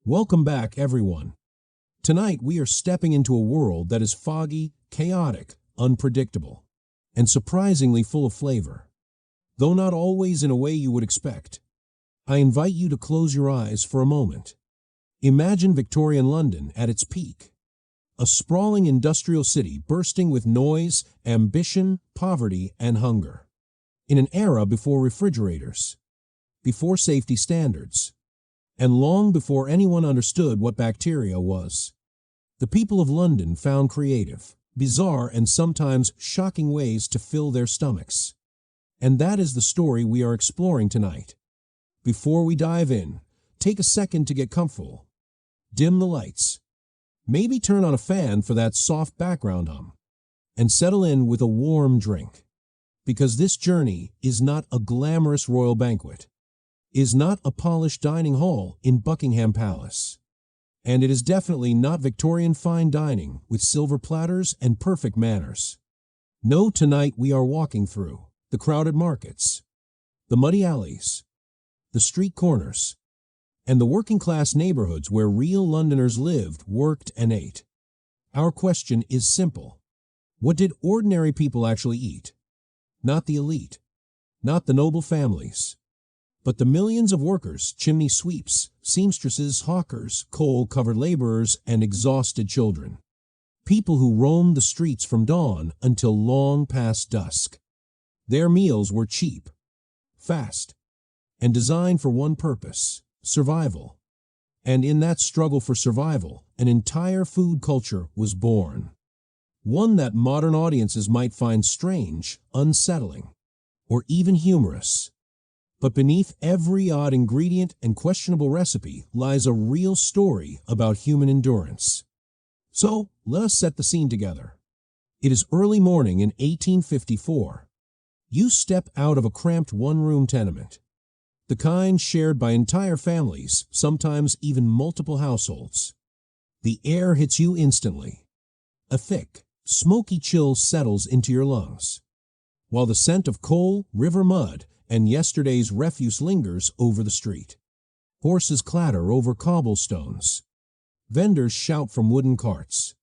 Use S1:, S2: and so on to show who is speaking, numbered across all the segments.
S1: Welcome back, everyone. Tonight we are stepping into a world that is foggy, chaotic, unpredictable, and surprisingly full of flavor. Though not always in a way you would expect. I invite you to close your eyes for a moment. Imagine Victorian London at its peak. A sprawling industrial city bursting with noise, ambition, poverty, and hunger. In an era before refrigerators, before safety standards, and long before anyone understood what bacteria was. The people of London found creative, bizarre, and sometimes shocking ways to fill their stomachs. And that is the story we are exploring tonight. Before we dive in, take a second to get comfortable. Dim the lights. Maybe turn on a fan for that soft background hum. And settle in with a warm drink. Because this journey is not a glamorous royal banquet, is not a polished dining hall in Buckingham Palace. And it is definitely not Victorian fine dining with silver platters and perfect manners. No, tonight we are walking through the crowded markets, the muddy alleys, the street corners, and the working-class neighborhoods where real Londoners lived, worked, and ate. Our question is simple. What did ordinary people actually eat? Not the elite, not the noble families, but the millions of workers, chimney sweeps, seamstresses, hawkers, coal-covered laborers, and exhausted children. People who roamed the streets from dawn until long past dusk. Their meals were cheap, fast, and designed for one purpose: survival. And in that struggle for survival, an entire food culture was born. One that modern audiences might find strange, unsettling, or even humorous. But beneath every odd ingredient and questionable recipe lies a real story about human endurance. So, let us set the scene together. It is early morning in 1854. You step out of a cramped one-room tenement, the kind shared by entire families, sometimes even multiple households. The air hits you instantly. A thick, smoky chill settles into your lungs, while the scent of coal, river mud, and yesterday's refuse lingers over the street. Horses clatter over cobblestones. Vendors shout from wooden carts.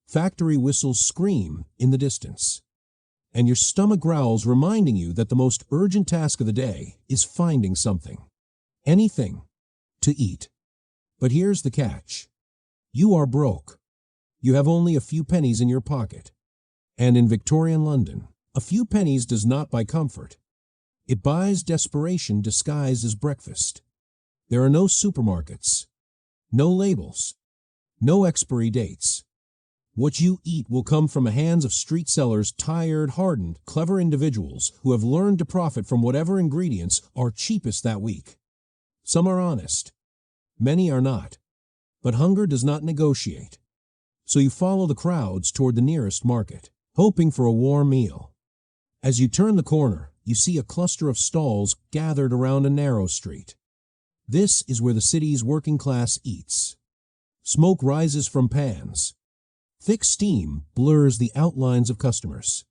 S1: Factory whistles scream in the distance. And your stomach growls, reminding you that the most urgent task of the day is finding something, anything, to eat. But here's the catch. You are broke. You have only a few pennies in your pocket. And in Victorian London, a few pennies does not buy comfort. It buys desperation disguised as breakfast. There are no supermarkets, no labels, no expiry dates. What you eat will come from the hands of street sellers, tired, hardened, clever individuals who have learned to profit from whatever ingredients are cheapest that week. Some are honest. Many are not. But hunger does not negotiate. So you follow the crowds toward the nearest market, hoping for a warm meal. As you turn the corner, you see a cluster of stalls gathered around a narrow street. This is where the city's working class eats. Smoke rises from pans. Thick steam blurs the outlines of customers.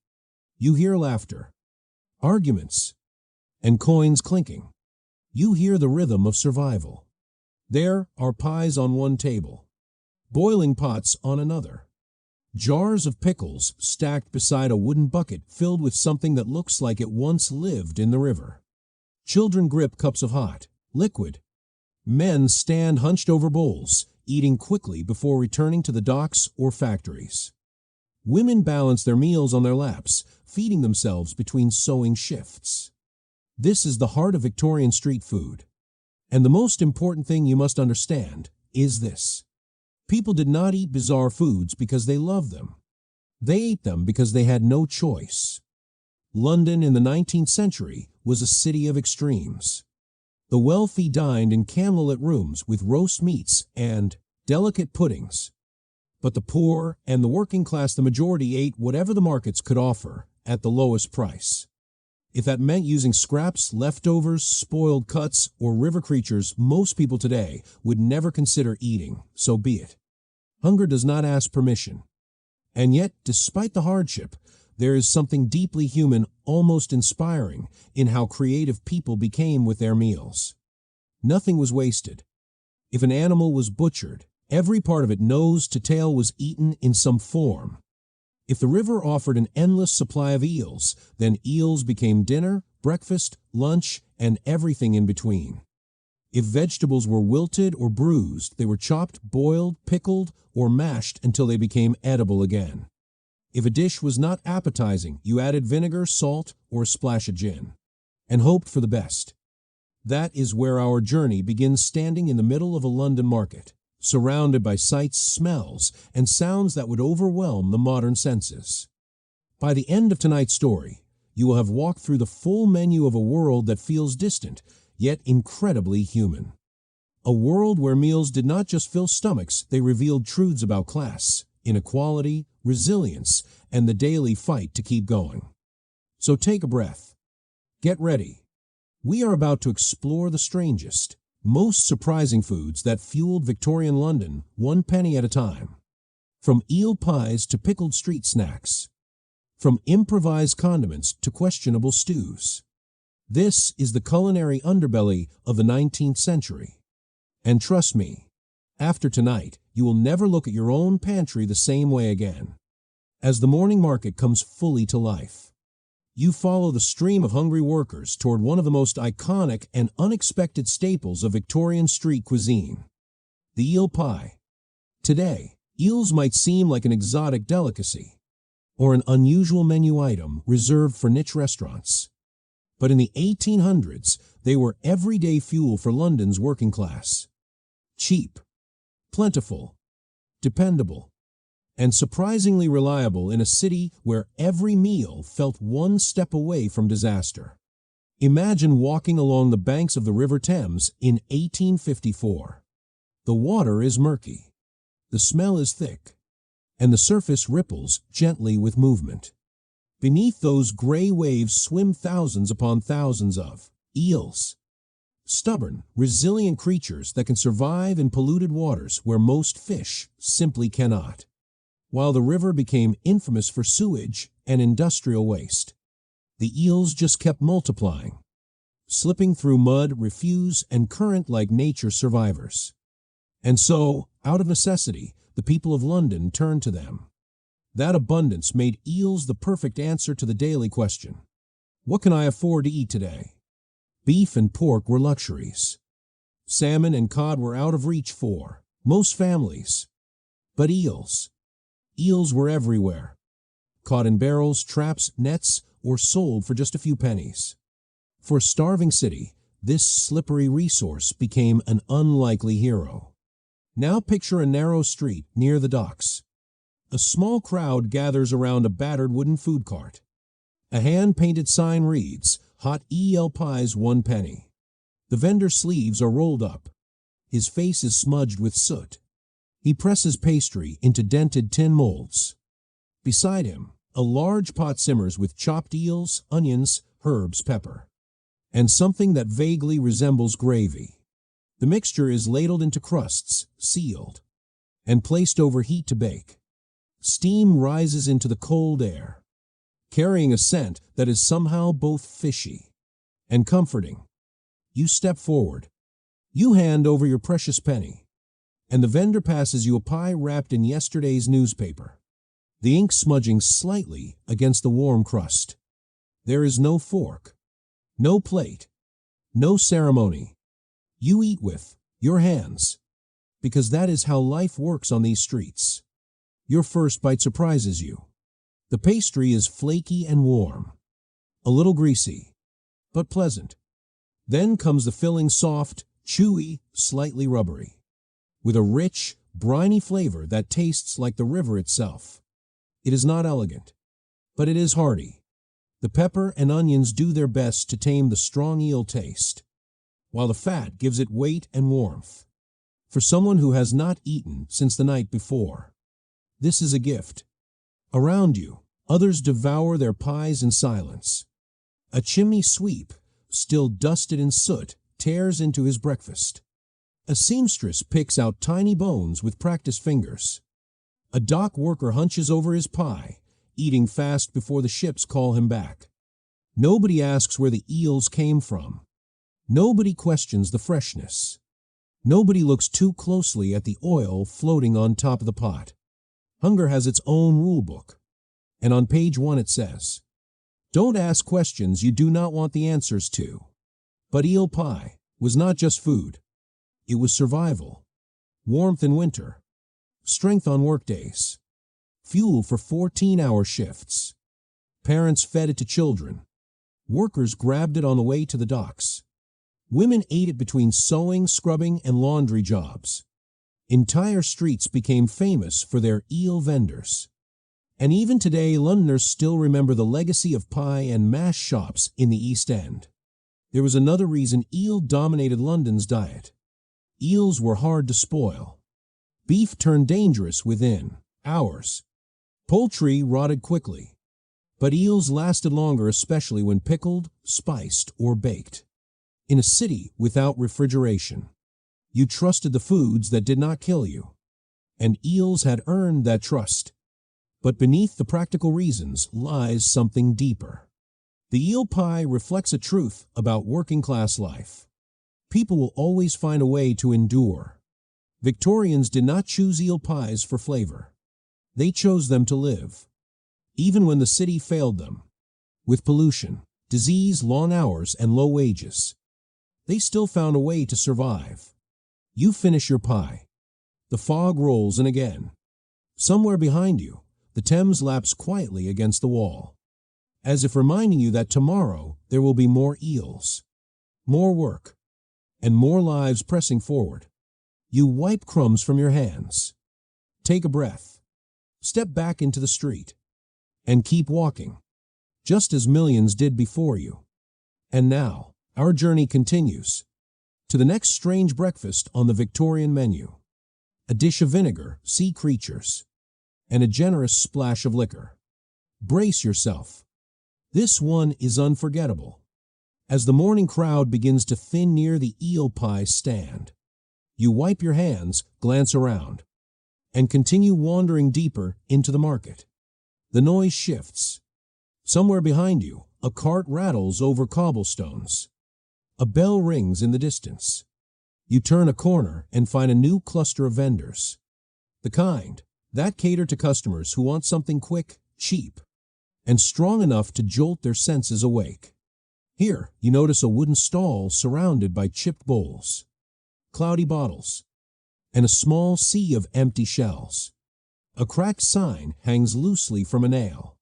S1: You hear laughter, arguments, and coins clinking. You hear the rhythm of survival. There are pies on one table, boiling pots on another. Jars of pickles stacked beside a wooden bucket filled with something that looks like it once lived in the river. Children grip cups of hot, liquid. Men stand hunched over bowls, eating quickly before returning to the docks or factories. Women balance their meals on their laps, feeding themselves between sewing shifts. This is the heart of Victorian street food. And the most important thing you must understand is this. People did not eat bizarre foods because they loved them. They ate them because they had no choice. London in the 19th century was a city of extremes. The wealthy dined in candlelit rooms with roast meats and delicate puddings. But the poor and the working class, the majority, ate whatever the markets could offer at the lowest price. If that meant using scraps, leftovers, spoiled cuts, or river creatures most people today would never consider eating, so be it. Hunger does not ask permission. And yet, despite the hardship, there is something deeply human, almost inspiring, in how creative people became with their meals. Nothing was wasted. If an animal was butchered, every part of it nose to tail was eaten in some form. If the river offered an endless supply of eels, then eels became dinner, breakfast, lunch, and everything in between. If vegetables were wilted or bruised, they were chopped, boiled, pickled, or mashed until they became edible again. If a dish was not appetizing, you added vinegar, salt, or a splash of gin, and hoped for the best. That is where our journey begins, standing in the middle of a London market, surrounded by sights, smells, and sounds that would overwhelm the modern senses. By the end of tonight's story, you will have walked through the full menu of a world that feels distant, yet incredibly human. A world where meals did not just fill stomachs, they revealed truths about class, inequality, resilience, and the daily fight to keep going. So take a breath. Get ready. We are about to explore the strangest, most surprising foods that fueled Victorian London, one penny at a time. From eel pies to pickled street snacks. From improvised condiments to questionable stews. This is the culinary underbelly of the 19th century. And trust me, after tonight, you will never look at your own pantry the same way again. As the morning market comes fully to life, you follow the stream of hungry workers toward one of the most iconic and unexpected staples of Victorian street cuisine, the eel pie. Today, eels might seem like an exotic delicacy or an unusual menu item reserved for niche restaurants. But in the 1800s, they were everyday fuel for London's working class. Cheap, plentiful, dependable, and surprisingly reliable in a city where every meal felt one step away from disaster. Imagine walking along the banks of the River Thames in 1854. The water is murky, the smell is thick, and the surface ripples gently with movement. Beneath those gray waves swim thousands upon thousands of eels. Stubborn, resilient creatures that can survive in polluted waters where most fish simply cannot. While the river became infamous for sewage and industrial waste, the eels just kept multiplying, slipping through mud, refuse, and current like nature survivors. And so, out of necessity, the people of London turned to them. That abundance made eels the perfect answer to the daily question: what can I afford to eat today? Beef and pork were luxuries. Salmon and cod were out of reach for most families. But eels were everywhere, caught in barrels, traps, nets, or sold for just a few pennies. For a starving city, this slippery resource became an unlikely hero. Now picture a narrow street near the docks. A small crowd gathers around a battered wooden food cart. A hand-painted sign reads, "Hot eel pies, 1 penny." The vendor's sleeves are rolled up. His face is smudged with soot. He presses pastry into dented tin molds. Beside him, a large pot simmers with chopped eels, onions, herbs, pepper, and something that vaguely resembles gravy. The mixture is ladled into crusts, sealed, and placed over heat to bake. Steam rises into the cold air, carrying a scent that is somehow both fishy and comforting. You step forward. You hand over your precious penny, and the vendor passes you a pie wrapped in yesterday's newspaper, the ink smudging slightly against the warm crust. There is no fork, no plate, no ceremony. You eat with your hands, because that is how life works on these streets. Your first bite surprises you. The pastry is flaky and warm, a little greasy, but pleasant. Then comes the filling, soft, chewy, slightly rubbery, with a rich, briny flavor that tastes like the river itself. It is not elegant, but it is hearty. The pepper and onions do their best to tame the strong eel taste, while the fat gives it weight and warmth. For someone who has not eaten since the night before, this is a gift. Around you, others devour their pies in silence. A chimney sweep, still dusted in soot, tears into his breakfast. A seamstress picks out tiny bones with practiced fingers. A dock worker hunches over his pie, eating fast before the ships call him back. Nobody asks where the eels came from. Nobody questions the freshness. Nobody looks too closely at the oil floating on top of the pot. Hunger has its own rule book. And on page 1 it says, "Don't ask questions you do not want the answers to." But eel pie was not just food. It was survival, warmth in winter, strength on workdays, fuel for 14-hour shifts. Parents fed it to children. Workers grabbed it on the way to the docks. Women ate it between sewing, scrubbing, and laundry jobs. Entire streets became famous for their eel vendors. And even today, Londoners still remember the legacy of pie and mash shops in the East End. There was another reason eel dominated London's diet. Eels were hard to spoil. Beef turned dangerous within hours. Poultry rotted quickly. But eels lasted longer, especially when pickled, spiced, or baked. In a city without refrigeration, you trusted the foods that did not kill you. And eels had earned that trust. But beneath the practical reasons lies something deeper. The eel pie reflects a truth about working-class life. People will always find a way to endure. Victorians did not choose eel pies for flavor. They chose them to live. Even when the city failed them, with pollution, disease, long hours, and low wages, they still found a way to survive. You finish your pie. The fog rolls in again. Somewhere behind you, the Thames laps quietly against the wall, as if reminding you that tomorrow there will be more eels, more work, and more lives pressing forward. You wipe crumbs from your hands, take a breath, step back into the street, and keep walking, just as millions did before you. And now, our journey continues to the next strange breakfast on the Victorian menu. A dish of vinegar, sea creatures, and a generous splash of liquor. Brace yourself. This one is unforgettable. As the morning crowd begins to thin near the eel pie stand, you wipe your hands, glance around, and continue wandering deeper into the market. The noise shifts. Somewhere behind you, a cart rattles over cobblestones. A bell rings in the distance. You turn a corner and find a new cluster of vendors. The kind that cater to customers who want something quick, cheap, and strong enough to jolt their senses awake. Here, you notice a wooden stall surrounded by chipped bowls, cloudy bottles, and a small sea of empty shells. A cracked sign hangs loosely from a nail.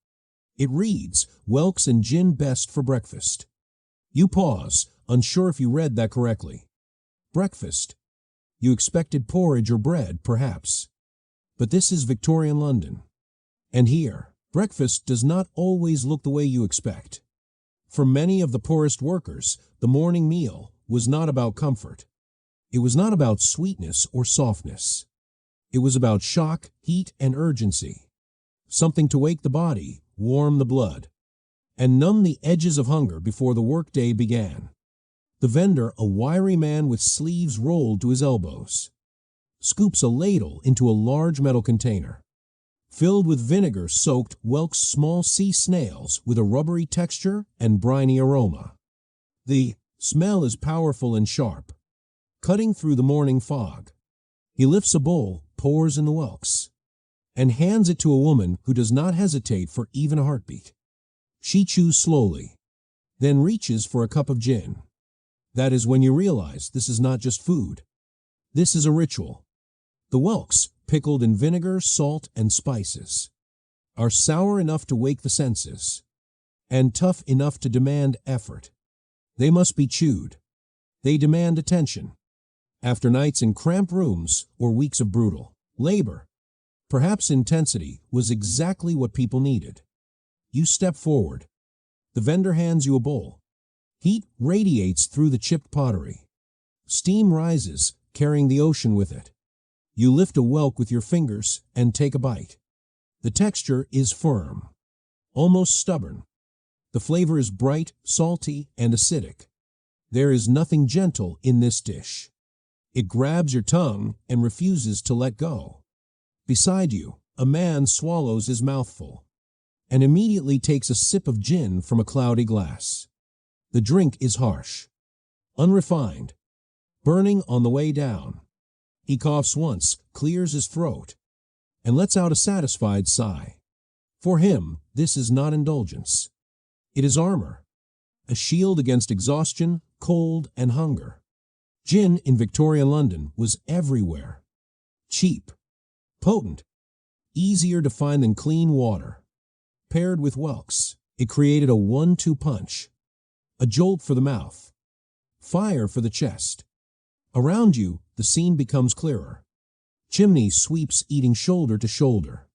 S1: It reads, "Welks and gin best for breakfast." You pause, unsure if you read that correctly. Breakfast. You expected porridge or bread, perhaps. But this is Victorian London. And here, breakfast does not always look the way you expect. For many of the poorest workers, the morning meal was not about comfort. It was not about sweetness or softness. It was about shock, heat, and urgency. Something to wake the body, warm the blood, and numb the edges of hunger before the workday began. The vendor, a wiry man with sleeves rolled to his elbows, scoops a ladle into a large metal container, filled with vinegar-soaked Welks small sea snails with a rubbery texture and briny aroma. The smell is powerful and sharp, cutting through the morning fog. He lifts a bowl, pours in the Welks, and hands it to a woman who does not hesitate for even a heartbeat. She chews slowly, then reaches for a cup of gin. That is when you realize this is not just food. This is a ritual. The Welks, pickled in vinegar, salt, and spices, are sour enough to wake the senses, and tough enough to demand effort. They must be chewed. They demand attention. After nights in cramped rooms or weeks of brutal labor, perhaps intensity was exactly what people needed. You step forward. The vendor hands you a bowl. Heat radiates through the chipped pottery. Steam rises, carrying the ocean with it. You lift a Welk with your fingers and take a bite. The texture is firm, almost stubborn. The flavor is bright, salty, and acidic. There is nothing gentle in this dish. It grabs your tongue and refuses to let go. Beside you, a man swallows his mouthful and immediately takes a sip of gin from a cloudy glass. The drink is harsh, unrefined, burning on the way down. He coughs once, clears his throat, and lets out a satisfied sigh. For him, this is not indulgence. It is armor, a shield against exhaustion, cold, and hunger. Gin in Victorian London was everywhere. Cheap, potent, easier to find than clean water. Paired with whelks, it created a 1-2 punch. A jolt for the mouth, fire for the chest. Around you, the scene becomes clearer. Chimney sweeps eating shoulder to shoulder.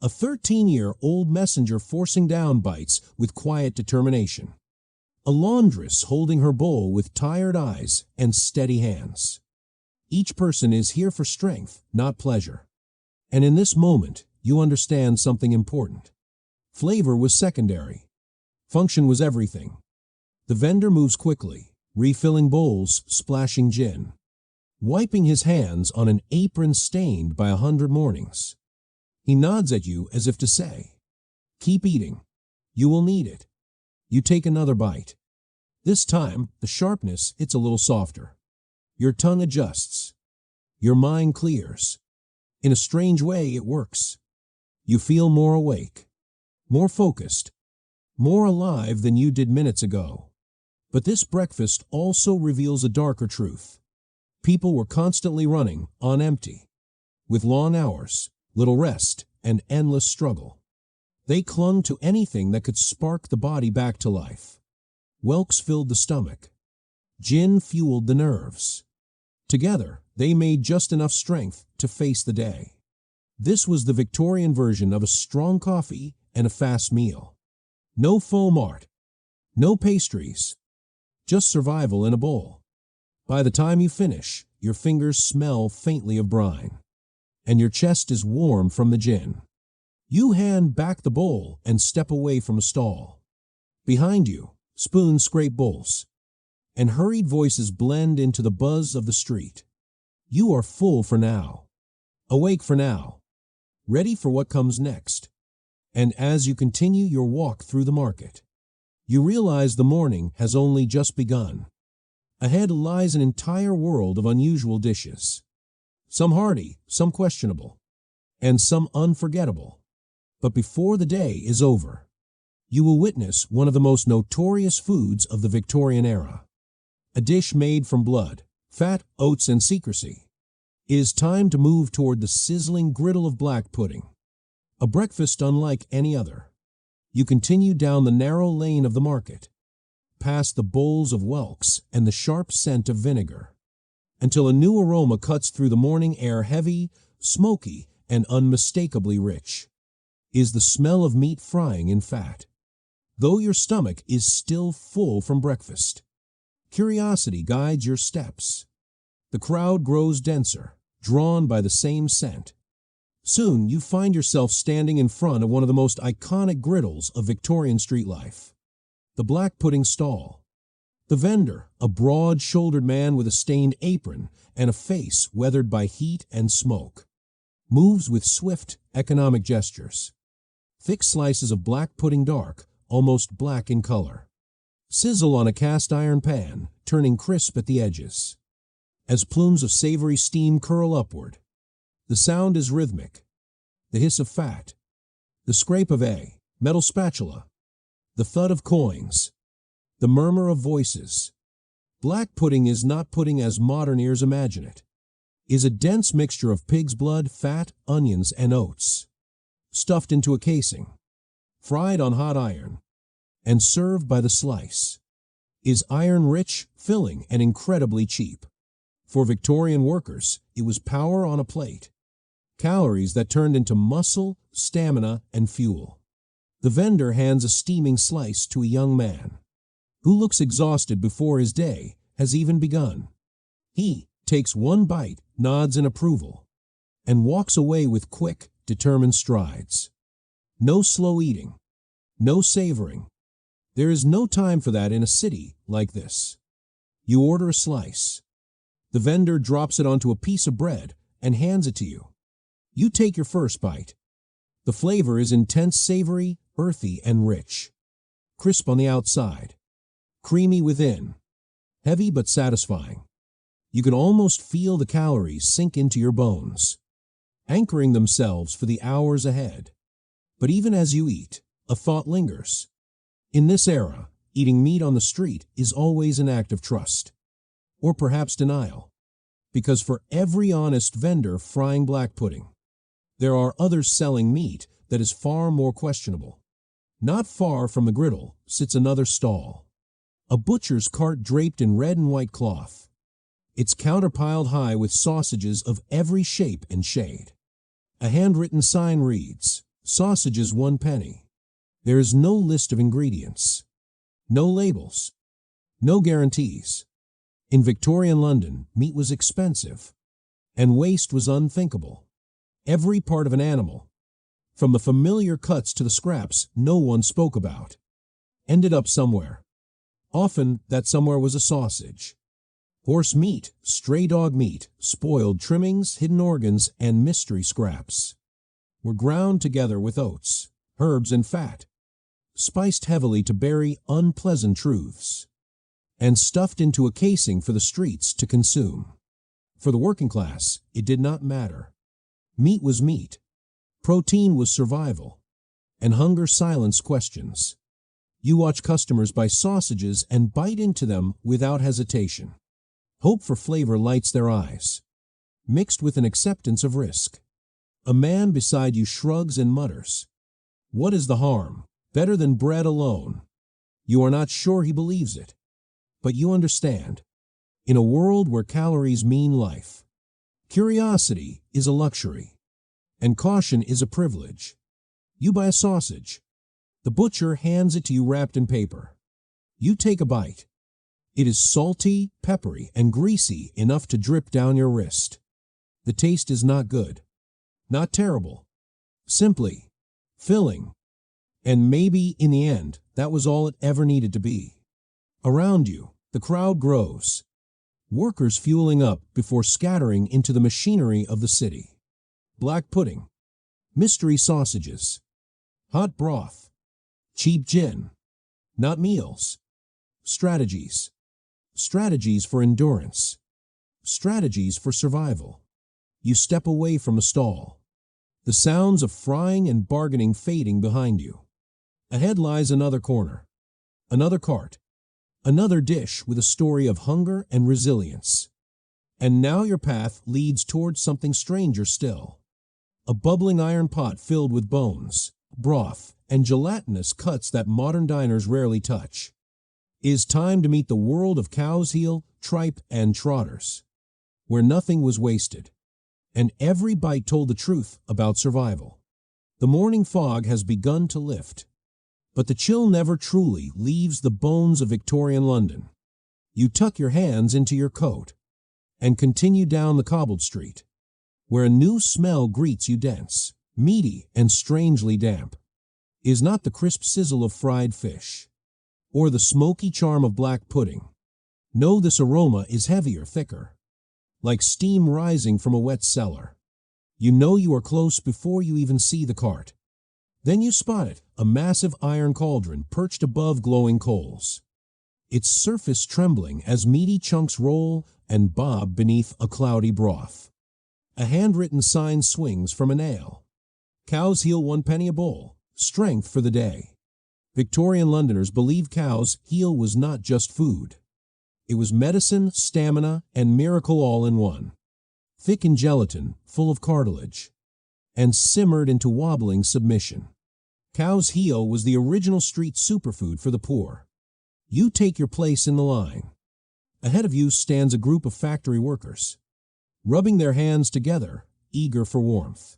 S1: A 13-year-old messenger forcing down bites with quiet determination. A laundress holding her bowl with tired eyes and steady hands. Each person is here for strength, not pleasure. And in this moment, you understand something important. Flavor was secondary. Function was everything. The vendor moves quickly, refilling bowls, splashing gin. Wiping his hands on an apron stained by 100 mornings. He nods at you as if to say, "Keep eating. You will need it." You take another bite. This time, the sharpness hits a little softer. Your tongue adjusts. Your mind clears. In a strange way, it works. You feel more awake, more focused, more alive than you did minutes ago. But this breakfast also reveals a darker truth. People were constantly running on empty, with long hours, little rest, and endless struggle. They clung to anything that could spark the body back to life. Whelks filled the stomach. Gin fueled the nerves. Together, they made just enough strength to face the day. This was the Victorian version of a strong coffee and a fast meal. No foam art, no pastries, just survival in a bowl. By the time you finish, your fingers smell faintly of brine, and your chest is warm from the gin. You hand back the bowl and step away from a stall. Behind you, spoons scrape bowls, and hurried voices blend into the buzz of the street. You are full for now, awake for now, ready for what comes next. And as you continue your walk through the market, you realize the morning has only just begun. Ahead lies an entire world of unusual dishes. Some hearty, some questionable, and some unforgettable. But before the day is over, you will witness one of the most notorious foods of the Victorian era. A dish made from blood, fat, oats, and secrecy. It is time to move toward the sizzling griddle of black pudding. A breakfast unlike any other. You continue down the narrow lane of the market, past the bowls of whelks and the sharp scent of vinegar, until a new aroma cuts through the morning air, heavy, smoky, and unmistakably rich. Is the smell of meat frying in fat, though your stomach is still full from breakfast. Curiosity guides your steps. The crowd grows denser, drawn by the same scent. Soon you find yourself standing in front of one of the most iconic griddles of Victorian street life. The black pudding stall. The vendor, a broad-shouldered man with a stained apron and a face weathered by heat and smoke, moves with swift, economic gestures. Thick slices of black pudding, dark, almost black in color, sizzle on a cast-iron pan, turning crisp at the edges. As plumes of savory steam curl upward, the sound is rhythmic. The hiss of fat, the scrape of a metal spatula, the thud of coins, the murmur of voices. Black pudding is not pudding as modern ears imagine it. It is a dense mixture of pig's blood, fat, onions, and oats, stuffed into a casing, fried on hot iron, and served by the slice. It is iron-rich, filling, and incredibly cheap. For Victorian workers, it was power on a plate. Calories that turned into muscle, stamina, and fuel. The vendor hands a steaming slice to a young man, who looks exhausted before his day has even begun. He takes one bite, nods in approval, and walks away with quick, determined strides. No slow eating, no savoring. There is no time for that in a city like this. You order a slice. The vendor drops it onto a piece of bread and hands it to you. You take your first bite. The flavor is intense, savory, earthy, and rich. Crisp on the outside, creamy within, heavy but satisfying. You can almost feel the calories sink into your bones, anchoring themselves for the hours ahead. But even as you eat, a thought lingers. In this era, eating meat on the street is always an act of trust, or perhaps denial, because for every honest vendor frying black pudding, there are others selling meat that is far more questionable. Not far from the griddle sits another stall, a butcher's cart draped in red and white cloth, its counter piled high with sausages of every shape and shade. A handwritten sign reads, "Sausages 1 penny." There is no list of ingredients, no labels, no guarantees. In Victorian London, meat was expensive, and waste was unthinkable. Every part of an animal, from the familiar cuts to the scraps no one spoke about, ended up somewhere. Often that somewhere was a sausage. Horse meat, stray dog meat, spoiled trimmings, hidden organs, and mystery scraps were ground together with oats, herbs, and fat, spiced heavily to bury unpleasant truths, and stuffed into a casing for the streets to consume. For the working class, it did not matter. Meat was meat, protein was survival, and hunger silenced questions. You watch customers buy sausages and bite into them without hesitation. Hope for flavor lights their eyes, mixed with an acceptance of risk. A man beside you shrugs and mutters, "What is the harm? Better than bread alone." You are not sure he believes it, but you understand. In a world where calories mean life, curiosity is a luxury, and caution is a privilege. You buy a sausage. The butcher hands it to you wrapped in paper. You take a bite. It is salty, peppery, and greasy enough to drip down your wrist. The taste is not good, not terrible, simply filling. And maybe, in the end, that was all it ever needed to be. Around you, the crowd grows, workers fueling up before scattering into the machinery of the city. Black pudding, mystery sausages, hot broth, cheap gin, not meals. Strategies. Strategies for endurance. Strategies for survival. You step away from the stall, the sounds of frying and bargaining fading behind you. Ahead lies another corner, another cart, another dish with a story of hunger and resilience. And now your path leads towards something stranger still. A bubbling iron pot filled with bones, broth, and gelatinous cuts that modern diners rarely touch. It is time to meet the world of cow's heel, tripe, and trotters, where nothing was wasted, and every bite told the truth about survival. The morning fog has begun to lift, but the chill never truly leaves the bones of Victorian London. You tuck your hands into your coat and continue down the cobbled street, where a new smell greets you dense, meaty, and strangely damp. It is not the crisp sizzle of fried fish, or the smoky charm of black pudding. No, this aroma is heavier, thicker, like steam rising from a wet cellar. You know you are close before you even see the cart. Then you spot it, a massive iron cauldron perched above glowing coals, its surface trembling as meaty chunks roll and bob beneath a cloudy broth. A handwritten sign swings from a nail. Cow's heel 1 penny a bowl, strength for the day. Victorian Londoners believed cow's heel was not just food. It was medicine, stamina, and miracle all in one. Thick in gelatin, full of cartilage, and simmered into wobbling submission. Cow's heel was the original street superfood for the poor. You take your place in the line. Ahead of you stands a group of factory workers, rubbing their hands together, eager for warmth.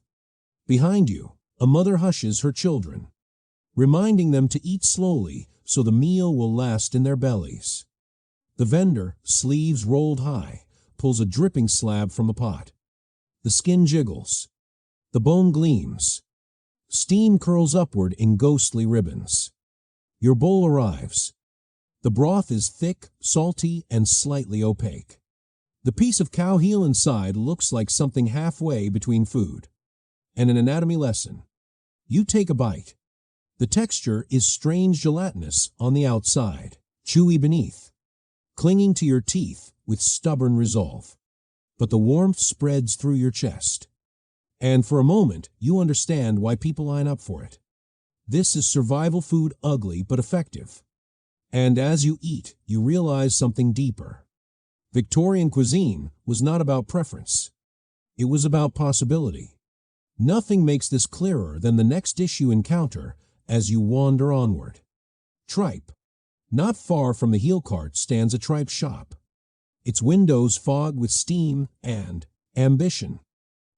S1: Behind you, a mother hushes her children, reminding them to eat slowly so the meal will last in their bellies. The vendor, sleeves rolled high, pulls a dripping slab from the pot. The skin jiggles. The bone gleams. Steam curls upward in ghostly ribbons. Your bowl arrives. The broth is thick, salty, and slightly opaque. The piece of cow heel inside looks like something halfway between food and an anatomy lesson. You take a bite. The texture is strange gelatinous on the outside, chewy beneath, clinging to your teeth with stubborn resolve. But the warmth spreads through your chest. And for a moment, you understand why people line up for it. This is survival food, ugly but effective. And as you eat, you realize something deeper. Victorian cuisine was not about preference. It was about possibility. Nothing makes this clearer than the next dish you encounter as you wander onward. Tripe. Not far from the heel cart stands a tripe shop. Its windows fogged with steam and ambition.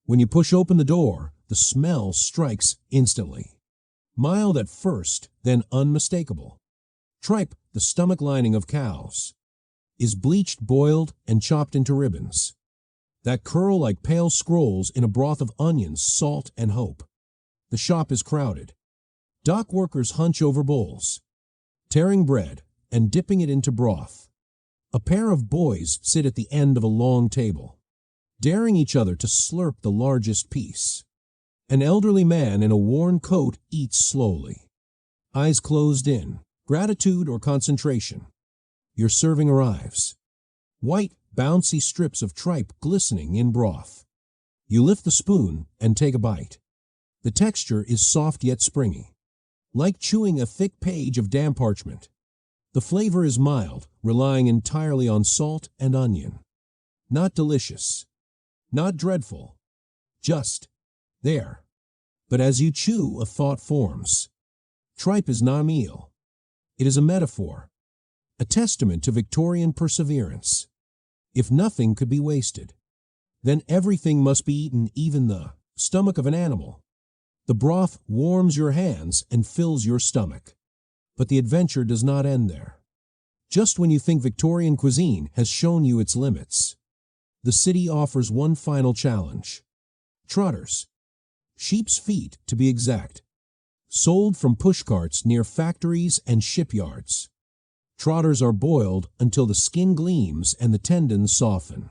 S1: When you push open the door, the smell strikes instantly. Mild at first, then unmistakable. Tripe, the stomach lining of cows, is bleached, boiled, and chopped into ribbons that curl like pale scrolls in a broth of onions, salt, and hope. The shop is crowded. Dock workers hunch over bowls, tearing bread and dipping it into broth. A pair of boys sit at the end of a long table, daring each other to slurp the largest piece. An elderly man in a worn coat eats slowly, eyes closed in, gratitude or concentration. Your serving arrives. White, bouncy strips of tripe glistening in broth. You lift the spoon and take a bite. The texture is soft yet springy, like chewing a thick page of damp parchment. The flavor is mild, relying entirely on salt and onion. Not delicious, not dreadful, just there. But as you chew, a thought forms. Tripe is not a meal. It is a metaphor, a testament to Victorian perseverance. If nothing could be wasted, then everything must be eaten, even the stomach of an animal. The broth warms your hands and fills your stomach. But the adventure does not end there. Just when you think Victorian cuisine has shown you its limits, the city offers one final challenge. Trotters, sheep's feet to be exact, sold from pushcarts near factories and shipyards. Trotters are boiled until the skin gleams and the tendons soften.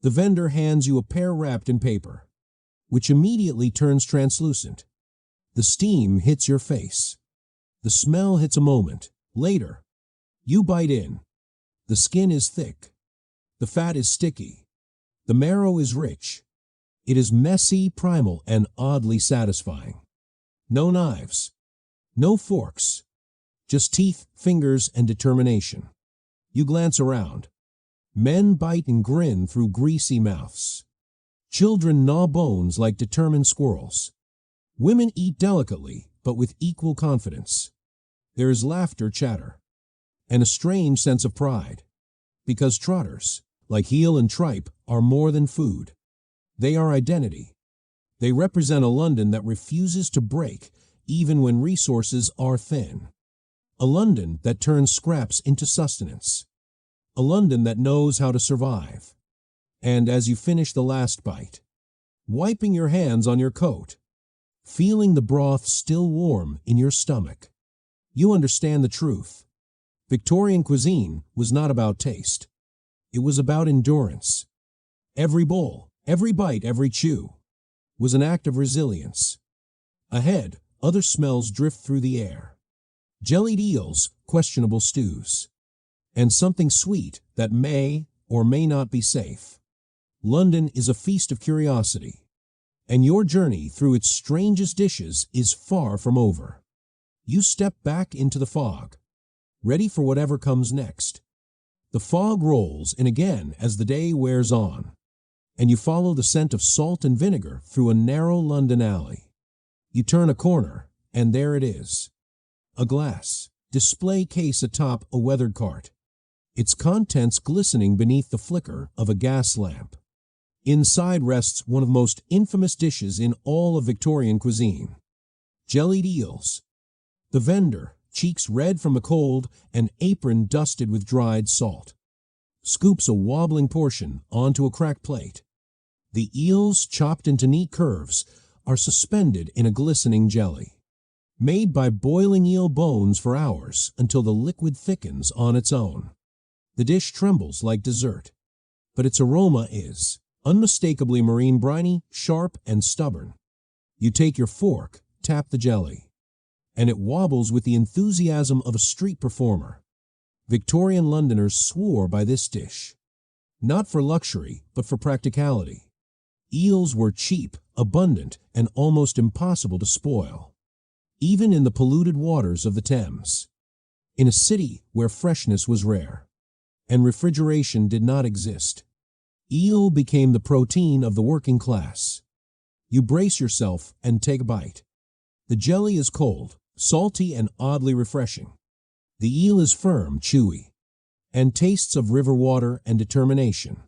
S1: The vendor hands you a pair wrapped in paper, which immediately turns translucent. The steam hits your face. The smell hits a moment. Later, you bite in. The skin is thick. The fat is sticky. The marrow is rich. It is messy, primal, and oddly satisfying. No knives. No forks. Just teeth, fingers, and determination. You glance around. Men bite and grin through greasy mouths. Children gnaw bones like determined squirrels. Women eat delicately, but with equal confidence. There is laughter, chatter, and a strange sense of pride. Because trotters, like heel and tripe, are more than food. They are identity. They represent a London that refuses to break even when resources are thin. A London that turns scraps into sustenance. A London that knows how to survive. And as you finish the last bite, wiping your hands on your coat, feeling the broth still warm in your stomach, you understand the truth. Victorian cuisine was not about taste. It was about endurance. Every bowl, every bite, every chew was an act of resilience. Ahead, other smells drift through the air. Jellied eels, questionable stews, and something sweet that may or may not be safe. London is a feast of curiosity, and your journey through its strangest dishes is far from over. You step back into the fog, ready for whatever comes next. The fog rolls in again as the day wears on, and you follow the scent of salt and vinegar through a narrow London alley. You turn a corner, and there it is. A glass display case atop a weathered cart, its contents glistening beneath the flicker of a gas lamp. Inside rests one of the most infamous dishes in all of Victorian cuisine. Jellied eels. The vendor, cheeks red from the cold and apron dusted with dried salt, scoops a wobbling portion onto a cracked plate. The eels, chopped into neat curves, are suspended in a glistening jelly, made by boiling eel bones for hours until the liquid thickens on its own. The dish trembles like dessert, but its aroma is unmistakably marine, briny, sharp, and stubborn. You take your fork, tap the jelly, and it wobbles with the enthusiasm of a street performer. Victorian Londoners swore by this dish. Not for luxury, but for practicality. Eels were cheap, abundant, and almost impossible to spoil, even in the polluted waters of the Thames. In a city where freshness was rare and refrigeration did not exist, eel became the protein of the working class. You brace yourself and take a bite. The jelly is cold, salty, and oddly refreshing. The eel is firm, chewy, and tastes of river water and determination.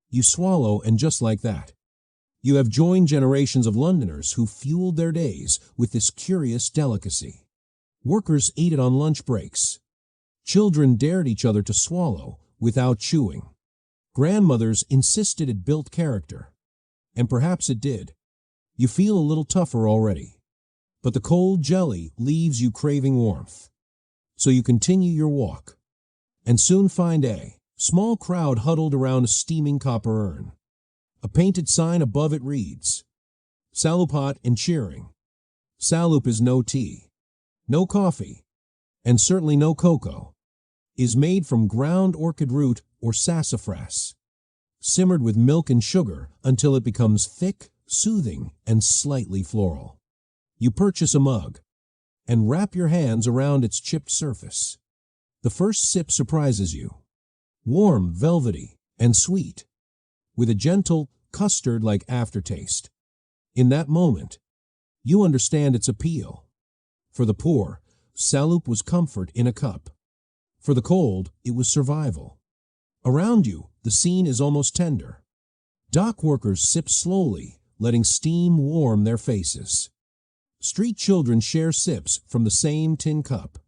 S1: You swallow, and just like that, you have joined generations of Londoners who fueled their days with this curious delicacy. Workers ate it on lunch breaks. Children dared each other to swallow without chewing. Grandmothers insisted it built character. And perhaps it did. You feel a little tougher already. But the cold jelly leaves you craving warmth. So you continue your walk, and soon find a small crowd huddled around a steaming copper urn. A painted sign above it reads, "Salup hot and cheering." Salup is no tea, no coffee, and certainly no cocoa. Is made from ground orchid root or sassafras, simmered with milk and sugar until it becomes thick, soothing, and slightly floral. You purchase a mug and wrap your hands around its chipped surface. The first sip surprises you. Warm, velvety, and sweet, with a gentle, custard-like aftertaste. In that moment, you understand its appeal. For the poor, salup was comfort in a cup. For the cold, it was survival. Around you, the scene is almost tender. Dock workers sip slowly, letting steam warm their faces. Street children share sips from the same tin cup.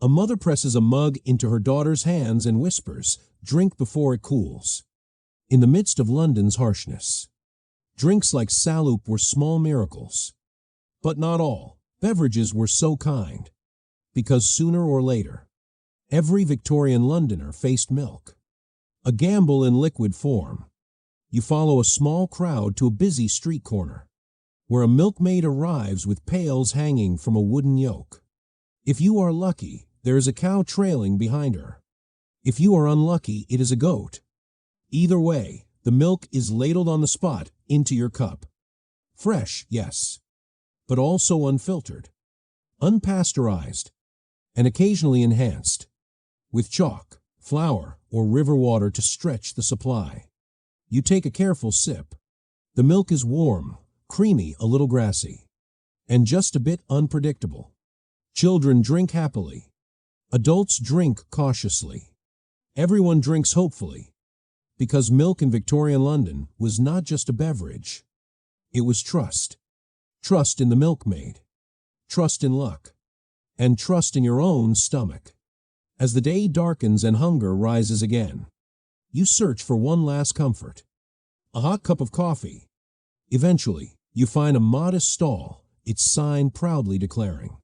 S1: A mother presses a mug into her daughter's hands and whispers, "Drink before it cools." In the midst of London's harshness, drinks like salup were small miracles. But not all beverages were so kind, because sooner or later, every Victorian Londoner faced milk. A gamble in liquid form. You follow a small crowd to a busy street corner, where a milkmaid arrives with pails hanging from a wooden yoke. If you are lucky, there is a cow trailing behind her. If you are unlucky, it is a goat. Either way, the milk is ladled on the spot into your cup. Fresh, yes, but also unfiltered, unpasteurized, and occasionally enhanced with chalk, flour, or river water to stretch the supply. You take a careful sip. The milk is warm, creamy, a little grassy, and just a bit unpredictable. Children drink happily. Adults drink cautiously. Everyone drinks hopefully, because milk in Victorian London was not just a beverage. It was trust. Trust in the milkmaid. Trust in luck. And trust in your own stomach. As the day darkens and hunger rises again, you search for one last comfort. A hot cup of coffee. Eventually, you find a modest stall, its sign proudly declaring,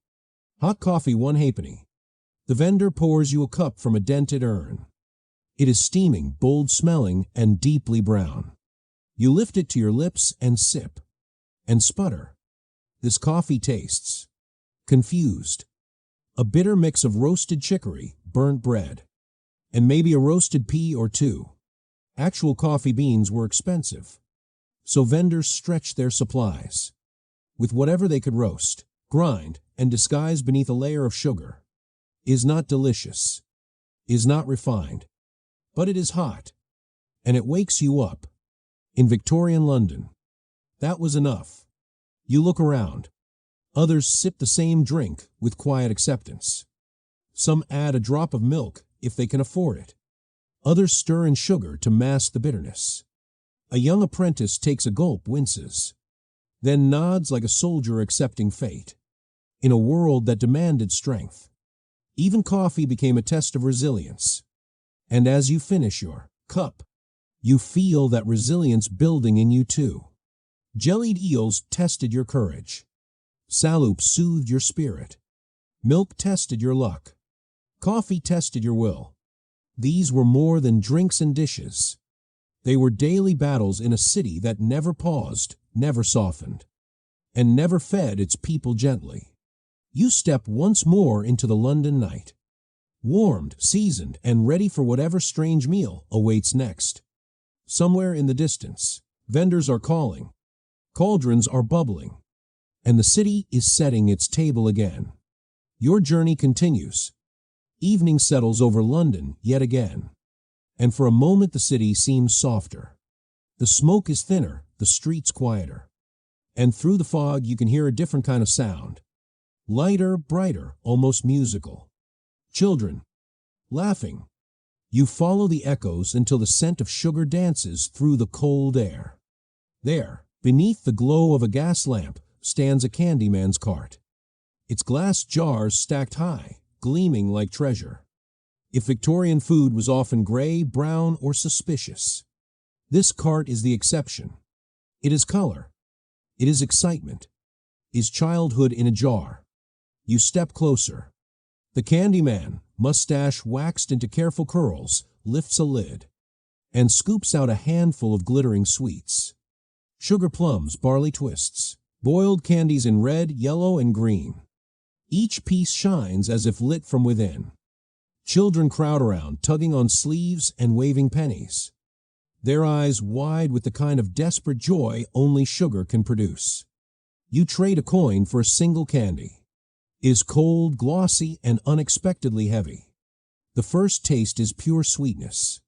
S1: "Hot coffee, 1 halfpenny." The vendor pours you a cup from a dented urn. It is steaming, bold-smelling, and deeply brown. You lift it to your lips and sip, and sputter. This coffee tastes confused. A bitter mix of roasted chicory, burnt bread, and maybe a roasted pea or two. Actual coffee beans were expensive, so vendors stretched their supplies with whatever they could roast, grind, and disguise beneath a layer of sugar. Is not delicious, is not refined, but it is hot, and it wakes you up. In Victorian London, that was enough. You look around. Others sip the same drink with quiet acceptance. Some add a drop of milk if they can afford it. Others stir in sugar to mask the bitterness. A young apprentice takes a gulp, winces, then nods like a soldier accepting fate. In a world that demanded strength, even coffee became a test of resilience. And as you finish your cup, you feel that resilience building in you too. Jellied eels tested your courage. Salup soothed your spirit. Milk tested your luck. Coffee tested your will. These were more than drinks and dishes. They were daily battles in a city that never paused, never softened, and never fed its people gently. You step once more into the London night, warmed, seasoned, and ready for whatever strange meal awaits next. Somewhere in the distance, vendors are calling, cauldrons are bubbling, and the city is setting its table again. Your journey continues. Evening settles over London yet again, and for a moment the city seems softer. The smoke is thinner, the streets quieter, and through the fog you can hear a different kind of sound. Lighter, brighter, almost musical. Children, laughing. You follow the echoes until the scent of sugar dances through the cold air. There, beneath the glow of a gas lamp, stands a candyman's cart. Its glass jars stacked high, gleaming like treasure. If Victorian food was often gray, brown, or suspicious, this cart is the exception. It is color. It is excitement. Is childhood in a jar. You step closer. The Candyman, mustache waxed into careful curls, lifts a lid and scoops out a handful of glittering sweets. Sugar plums, barley twists, boiled candies in red, yellow, and green. Each piece shines as if lit from within. Children crowd around, tugging on sleeves and waving pennies, their eyes wide with the kind of desperate joy only sugar can produce. You trade a coin for a single candy. It is cold, glossy, and unexpectedly heavy. The first taste is pure sweetness,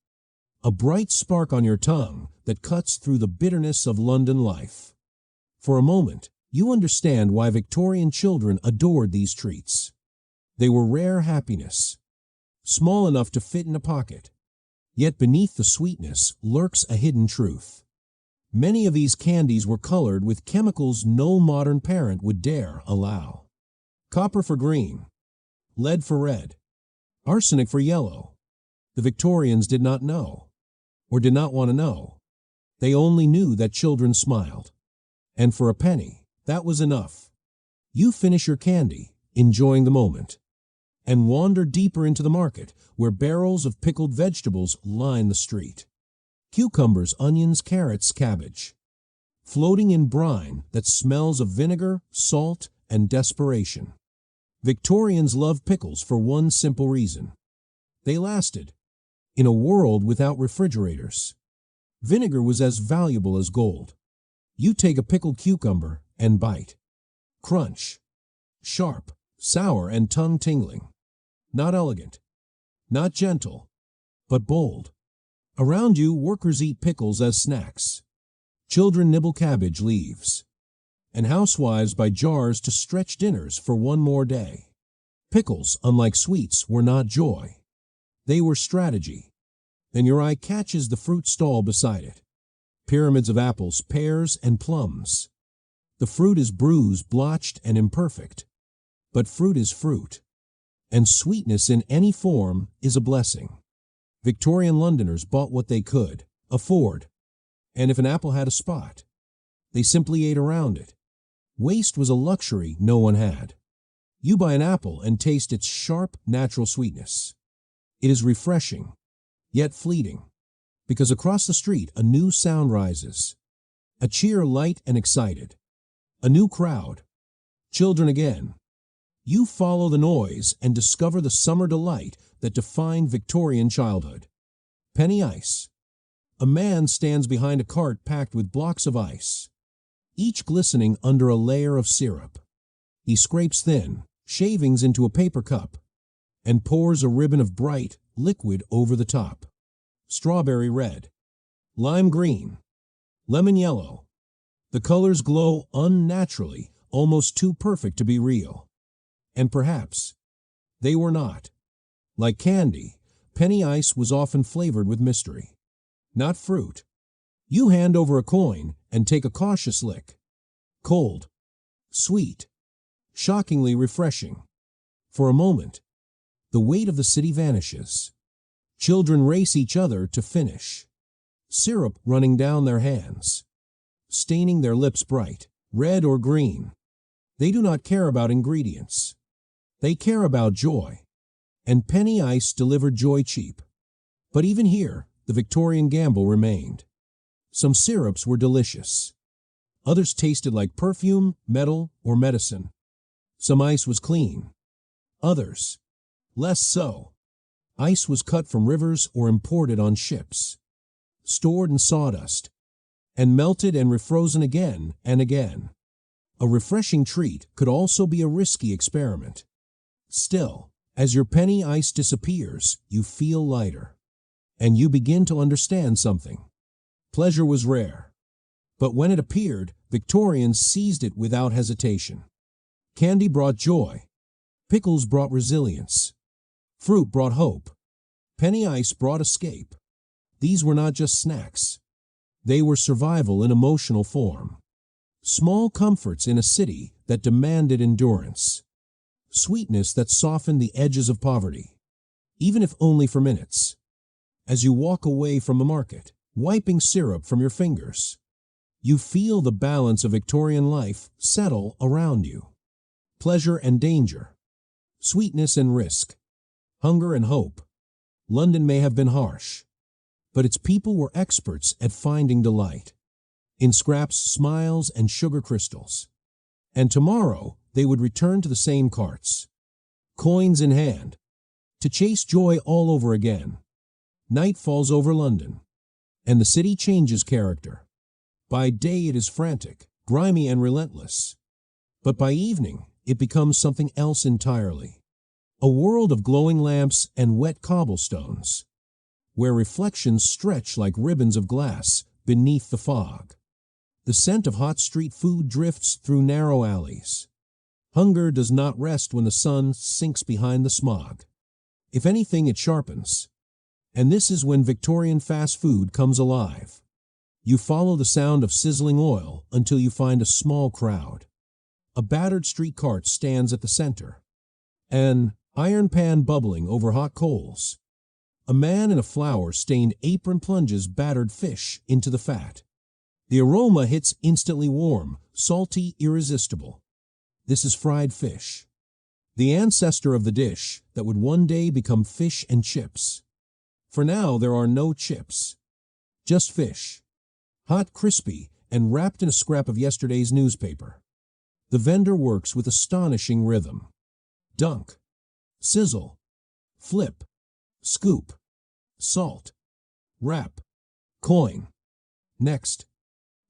S1: a bright spark on your tongue that cuts through the bitterness of London life. For a moment, you understand why Victorian children adored these treats. They were rare happiness, small enough to fit in a pocket. Yet beneath the sweetness lurks a hidden truth. Many of these candies were colored with chemicals no modern parent would dare allow. Copper for green, lead for red, arsenic for yellow. The Victorians did not know, or did not want to know. They only knew that children smiled. And for a penny, that was enough. You finish your candy, enjoying the moment, and wander deeper into the market, where barrels of pickled vegetables line the street. Cucumbers, onions, carrots, cabbage, floating in brine that smells of vinegar, salt, and desperation. Victorians loved pickles for one simple reason. They lasted. In a world without refrigerators, vinegar was as valuable as gold. You take a pickled cucumber and bite. Crunch. Sharp, sour, and tongue-tingling. Not elegant, not gentle, but bold. Around you, workers eat pickles as snacks. Children nibble cabbage leaves, and housewives buy jars to stretch dinners for one more day. Pickles, unlike sweets, were not joy. They were strategy. Then your eye catches the fruit stall beside it. Pyramids of apples, pears, and plums. The fruit is bruised, blotched, and imperfect. But fruit is fruit. And sweetness in any form is a blessing. Victorian Londoners bought what they could afford, and if an apple had a spot, they simply ate around it. Waste was a luxury no one had. You buy an apple and taste its sharp, natural sweetness. It is refreshing, yet fleeting, because across the street a new sound rises, a cheer light and excited, a new crowd, children again. You follow the noise and discover the summer delight that defined Victorian childhood. Penny ice. A man stands behind a cart packed with blocks of ice, each glistening under a layer of syrup. He scrapes thin shavings into a paper cup and pours a ribbon of bright liquid over the top. Strawberry red, lime green, lemon yellow. The colors glow unnaturally, almost too perfect to be real. And perhaps they were not. Like candy, penny ice was often flavored with mystery, not fruit. You hand over a coin and take a cautious lick. Cold, sweet, shockingly refreshing. For a moment, the weight of the city vanishes. Children race each other to finish, syrup running down their hands, staining their lips bright, red or green. They do not care about ingredients. They care about joy. And penny ice delivered joy cheap. But even here, the Victorian gamble remained. Some syrups were delicious. Others tasted like perfume, metal, or medicine. Some ice was clean. Others, less so. Ice was cut from rivers or imported on ships. stored in sawdust, and melted and refrozen again and again. A refreshing treat could also be a risky experiment. Still, as your penny ice disappears, you feel lighter. And you begin to understand something. Pleasure was rare. But when it appeared, Victorians seized it without hesitation. Candy brought joy. Pickles brought resilience. Fruit brought hope. Penny ice brought escape. These were not just snacks. They were survival in emotional form. Small comforts in a city that demanded endurance. Sweetness that softened the edges of poverty, even if only for minutes. As you walk away from the market, wiping syrup from your fingers, you feel the balance of Victorian life settle around you. Pleasure and danger, sweetness and risk, hunger and hope. London may have been harsh, but its people were experts at finding delight in scraps, smiles, and sugar crystals. And tomorrow they would return to the same carts, coins in hand, to chase joy all over again. Night falls over London, and the city changes character. By day it is frantic, grimy, and relentless. But by evening it becomes something else entirely. A world of glowing lamps and wet cobblestones, where reflections stretch like ribbons of glass beneath the fog. The scent of hot street food drifts through narrow alleys. Hunger does not rest when the sun sinks behind the smog. If anything, it sharpens. And this is when Victorian fast food comes alive. You follow the sound of sizzling oil until you find a small crowd. A battered street cart stands at the center, an iron pan bubbling over hot coals. A man in a flour-stained apron plunges battered fish into the fat. The aroma hits instantly warm, salty, irresistible. This is fried fish, the ancestor of the dish that would one day become fish and chips. For now there are no chips, just fish, hot, crispy, and wrapped in a scrap of yesterday's newspaper. The vendor works with astonishing rhythm. Dunk, sizzle, flip, scoop, salt, wrap, coin. Next.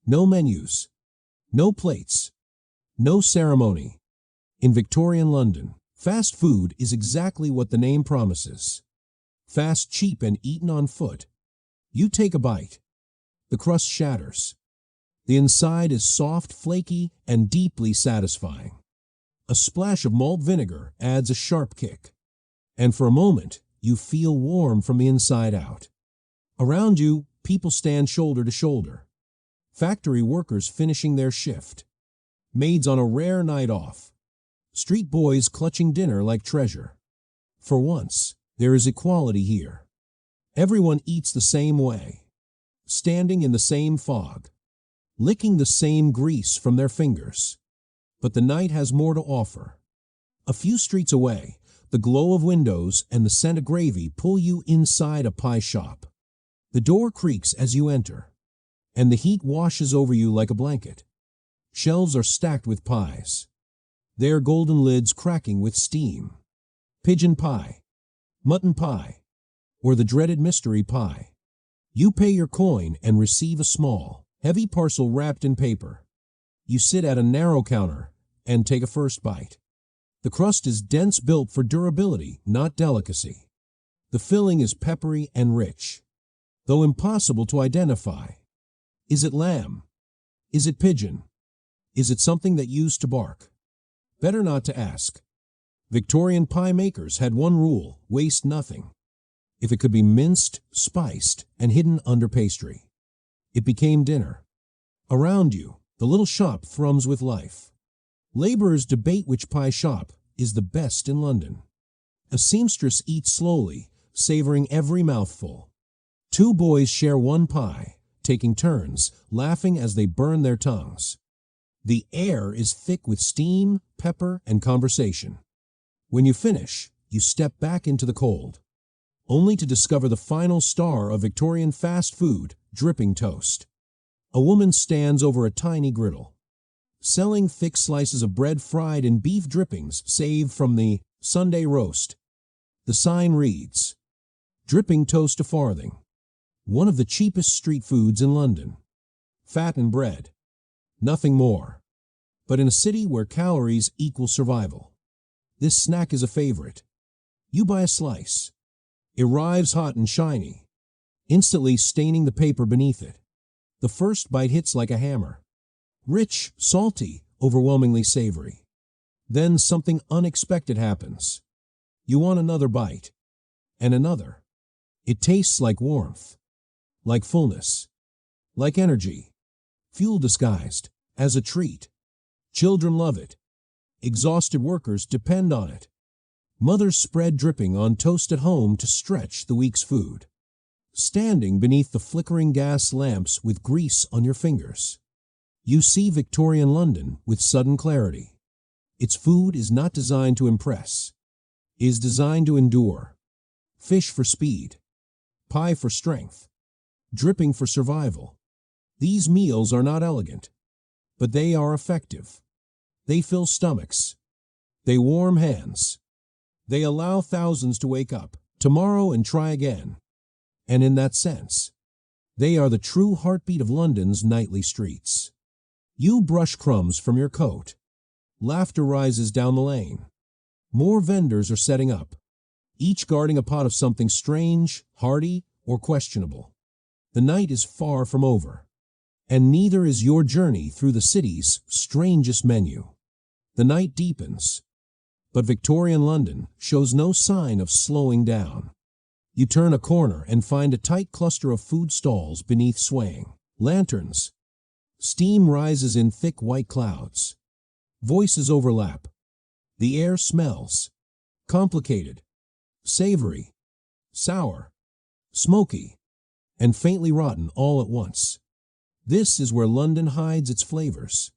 S1: No menus, no plates, no ceremony. In Victorian London, fast food is exactly what the name promises. Fast, cheap, and eaten on foot. You take a bite. The crust shatters. The inside is soft, flaky, and deeply satisfying. A splash of malt vinegar adds a sharp kick. And for a moment, you feel warm from the inside out. Around you, people stand shoulder to shoulder. Factory workers finishing their shift. Maids on a rare night off. Street boys clutching dinner like treasure. For once, there is equality here. Everyone eats the same way, standing in the same fog, licking the same grease from their fingers. But the night has more to offer. A few streets away, the glow of windows and the scent of gravy pull you inside a pie shop. The door creaks as you enter, and the heat washes over you like a blanket. Shelves are stacked with pies, their golden lids cracking with steam. Pigeon pie, mutton pie, or the dreaded mystery pie. You pay your coin and receive a small, heavy parcel wrapped in paper. You sit at a narrow counter and take a first bite. The crust is dense, built for durability, not delicacy. The filling is peppery and rich, though impossible to identify. Is it lamb? Is it pigeon? Is it something that used to bark? Better not to ask. Victorian pie makers had one rule: waste nothing. If it could be minced, spiced, and hidden under pastry, it became dinner. Around you, the little shop thrums with life. Laborers debate which pie shop is the best in London. A seamstress eats slowly, savoring every mouthful. Two boys share one pie, taking turns, laughing as they burn their tongues. The air is thick with steam, pepper, and conversation. When you finish, you step back into the cold, only to discover the final star of Victorian fast food, dripping toast. A woman stands over a tiny griddle, selling thick slices of bread fried in beef drippings saved from the Sunday roast. The sign reads, "Dripping toast a farthing." One of the cheapest street foods in London. Fat and bread. Nothing more. But in a city where calories equal survival, this snack is a favorite. You buy a slice. It arrives hot and shiny, instantly staining the paper beneath it. The first bite hits like a hammer. Rich, salty, overwhelmingly savory. Then something unexpected happens. You want another bite. And another. It tastes like warmth. Like fullness. Like energy. Fuel disguised as a treat. Children love it. Exhausted workers depend on it. Mothers spread dripping on toast at home to stretch the week's food. Standing beneath the flickering gas lamps with grease on your fingers, you see Victorian London with sudden clarity. Its food is not designed to impress. It is designed to endure. Fish for speed. Pie for strength. Dripping for survival. These meals are not elegant, but they are effective. They fill stomachs. They warm hands. They allow thousands to wake up tomorrow and try again. And in that sense, they are the true heartbeat of London's nightly streets. You brush crumbs from your coat. Laughter rises down the lane. More vendors are setting up, each guarding a pot of something strange, hearty, or questionable. The night is far from over, and neither is your journey through the city's strangest menu. The night deepens, but Victorian London shows no sign of slowing down. You turn a corner and find a tight cluster of food stalls beneath swaying lanterns. Steam rises in thick white clouds. Voices overlap. The air smells complicated, savory, sour, smoky, and faintly rotten all at once. This is where London hides its flavors.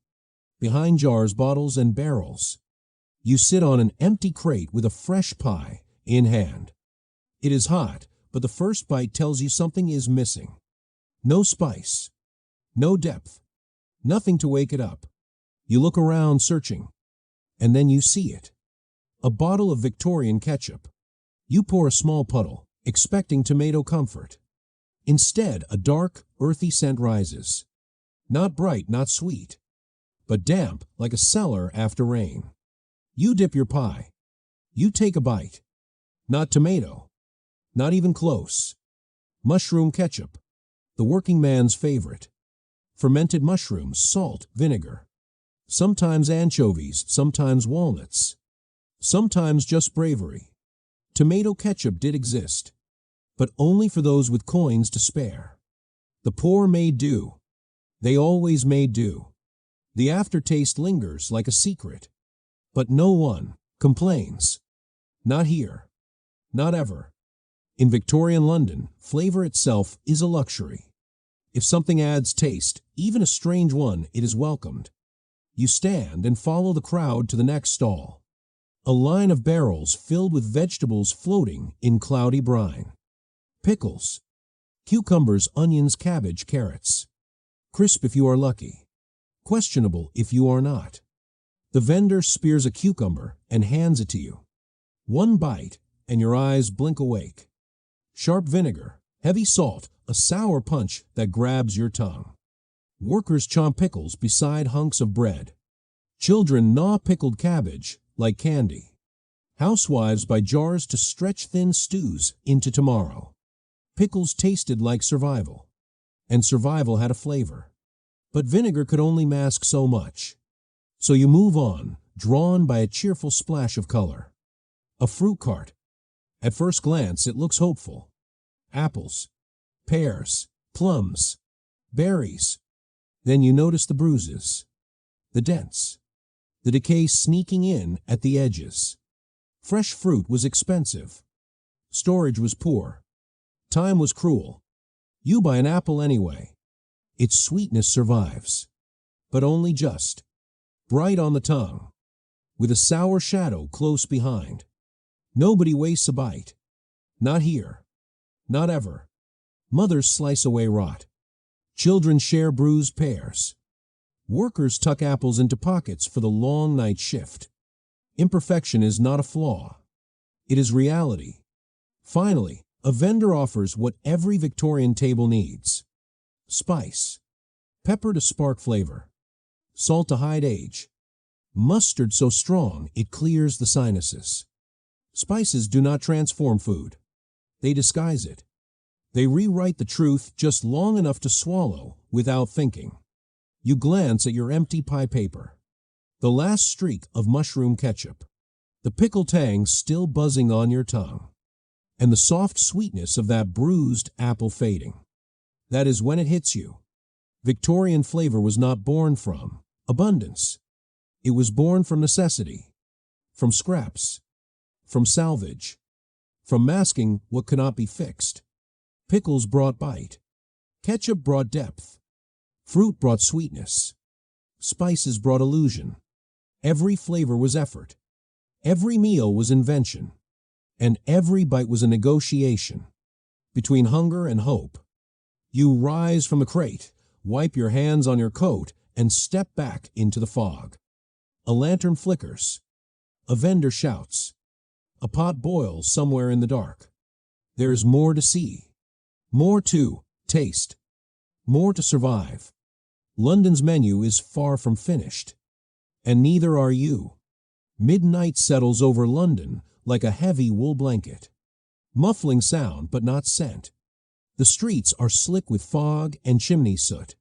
S1: Behind jars, bottles, and barrels, you sit on an empty crate with a fresh pie in hand. It is hot, but the first bite tells you something is missing. No spice, no depth, nothing to wake it up. You look around searching, and then you see it. A bottle of Victorian ketchup. You pour a small puddle, expecting tomato comfort. Instead, a dark, earthy scent rises. Not bright, not sweet, but damp like a cellar after rain. You dip your pie. You take a bite. Not tomato. Not even close. Mushroom ketchup. The working man's favorite. Fermented mushrooms, salt, vinegar. Sometimes anchovies, sometimes walnuts. Sometimes just bravery. Tomato ketchup did exist, but only for those with coins to spare. The poor made do. They always made do. The aftertaste lingers like a secret, but no one complains. Not here. Not ever. In Victorian London, flavor itself is a luxury. If something adds taste, even a strange one, it is welcomed. You stand and follow the crowd to the next stall. A line of barrels filled with vegetables floating in cloudy brine. Pickles, cucumbers, onions, cabbage, carrots. Crisp if you are lucky. Questionable if you are not. The vendor spears a cucumber and hands it to you. One bite, and your eyes blink awake. Sharp vinegar, heavy salt, a sour punch that grabs your tongue. Workers chomp pickles beside hunks of bread. Children gnaw pickled cabbage like candy. Housewives buy jars to stretch thin stews into tomorrow. Pickles tasted like survival, and survival had a flavor. But vinegar could only mask so much. So you move on, drawn by a cheerful splash of color. A fruit cart. At first glance, it looks hopeful. Apples, pears, plums, berries. Then you notice the bruises, the dents, the decay sneaking in at the edges. Fresh fruit was expensive. Storage was poor. Time was cruel. You buy an apple anyway. Its sweetness survives, but only just. Bright on the tongue, with a sour shadow close behind. Nobody wastes a bite. Not here. Not ever. Mothers slice away rot. Children share bruised pears. Workers tuck apples into pockets for the long night shift. Imperfection is not a flaw. It is reality. Finally, A vendor offers what every Victorian table needs: spice, pepper to spark flavor, salt to hide age, mustard so strong it clears the sinuses. Spices do not transform food. They disguise it. They rewrite the truth just long enough to swallow without thinking. You glance at your empty pie paper. The last streak of mushroom ketchup. The pickle tang still buzzing on your tongue. And the soft sweetness of that bruised apple fading. That is when it hits you. Victorian flavor was not born from abundance. It was born from necessity, from scraps, from salvage, from masking what could not be fixed. Pickles brought bite. Ketchup brought depth. Fruit brought sweetness. Spices brought illusion. Every flavor was effort. Every meal was invention. And every bite was a negotiation between hunger and hope. You rise from the crate, wipe your hands on your coat, and step back into the fog. A lantern flickers. A vendor shouts. A pot boils somewhere in the dark. There is more to see, more to taste, more to survive. London's menu is far from finished, and neither are you. Midnight settles over London like a heavy wool blanket, muffling sound but not scent. The streets are slick with fog and chimney soot.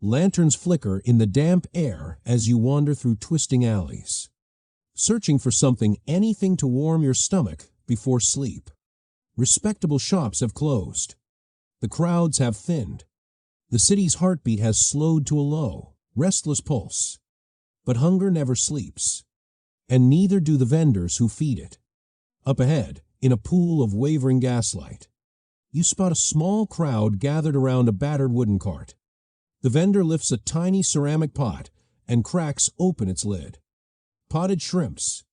S1: Lanterns flicker in the damp air as you wander through twisting alleys, searching for something, anything to warm your stomach before sleep. Respectable shops have closed. The crowds have thinned. The city's heartbeat has slowed to a low, restless pulse. But hunger never sleeps, and neither do the vendors who feed it. Up ahead, in a pool of wavering gaslight, you spot a small crowd gathered around a battered wooden cart. The vendor lifts a tiny ceramic pot and cracks open its lid. Potted shrimps,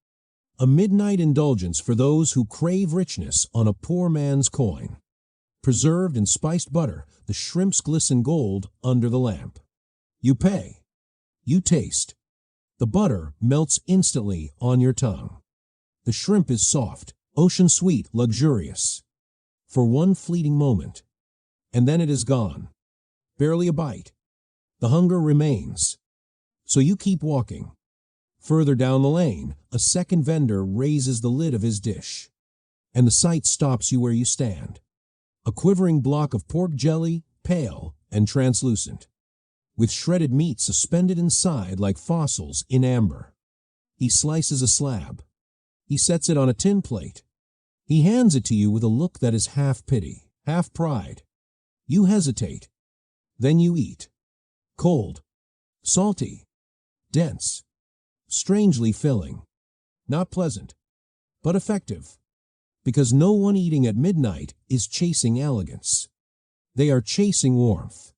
S1: a midnight indulgence for those who crave richness on a poor man's coin. Preserved in spiced butter, the shrimps glisten gold under the lamp. You pay. You taste. The butter melts instantly on your tongue. The shrimp is soft, ocean sweet, luxurious. For one fleeting moment, and then it is gone. Barely a bite. The hunger remains. So you keep walking. Further down the lane, a second vendor raises the lid of his dish, and the sight stops you where you stand. A quivering block of pork jelly, pale and translucent, with shredded meat suspended inside like fossils in amber. He slices a slab. He sets it on a tin plate. He hands it to you with a look that is half pity, half pride. You hesitate. Then you eat. Cold, salty, dense, strangely filling. Not pleasant, but effective. Because no one eating at midnight is chasing elegance. They are chasing warmth,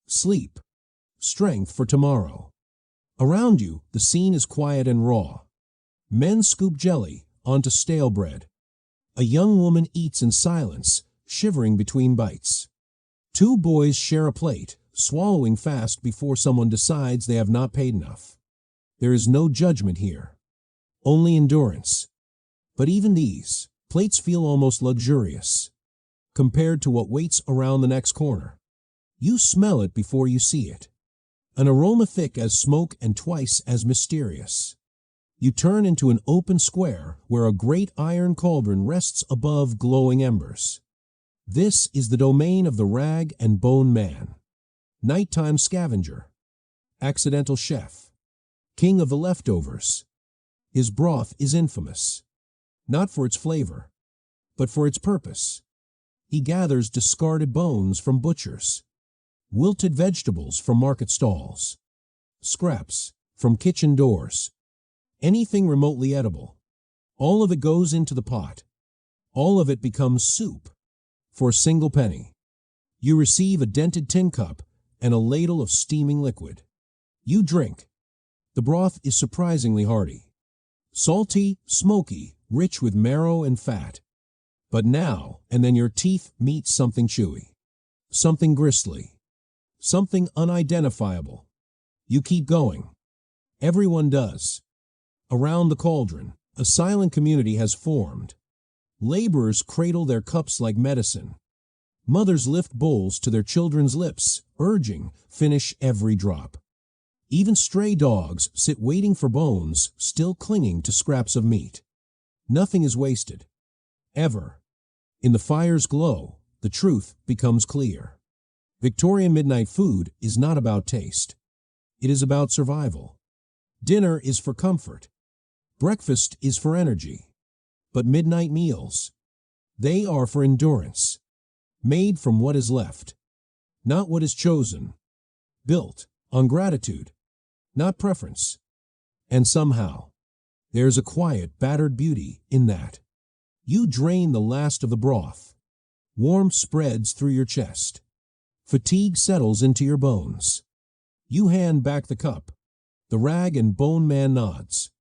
S1: sleep, strength for tomorrow. Around you, the scene is quiet and raw. Men scoop jelly onto stale bread. A young woman eats in silence, shivering between bites. Two boys share a plate, swallowing fast before someone decides they have not paid enough. There is no judgment here, only endurance. But even these plates feel almost luxurious compared to what waits around the next corner. You smell it before you see it. An aroma thick as smoke and twice as mysterious. You turn into an open square where a great iron cauldron rests above glowing embers. This is the domain of the rag and bone man. Nighttime scavenger. Accidental chef. King of the leftovers. His broth is infamous, not for its flavor, but for its purpose. He gathers discarded bones from butchers, wilted vegetables from market stalls, scraps from kitchen doors, anything remotely edible. All of it goes into the pot. All of it becomes soup for a single penny. You receive a dented tin cup and a ladle of steaming liquid. You drink. The broth is surprisingly hearty. Salty, smoky, rich with marrow and fat. But now and then your teeth meet something chewy, something gristly, something unidentifiable. You keep going. Everyone does. Around the cauldron, a silent community has formed. Laborers cradle their cups like medicine. Mothers lift bowls to their children's lips, urging, finish every drop. Even stray dogs sit waiting for bones, still clinging to scraps of meat. Nothing is wasted. Ever. In the fire's glow, the truth becomes clear. Victorian midnight food is not about taste. It is about survival. Dinner is for comfort. Breakfast is for energy. But midnight meals, they are for endurance. Made from what is left, not what is chosen. Built on gratitude, not preference. And somehow, there's a quiet, battered beauty in that. You drain the last of the broth. Warmth spreads through your chest. Fatigue settles into your bones. You hand back the cup. The rag and bone man nods.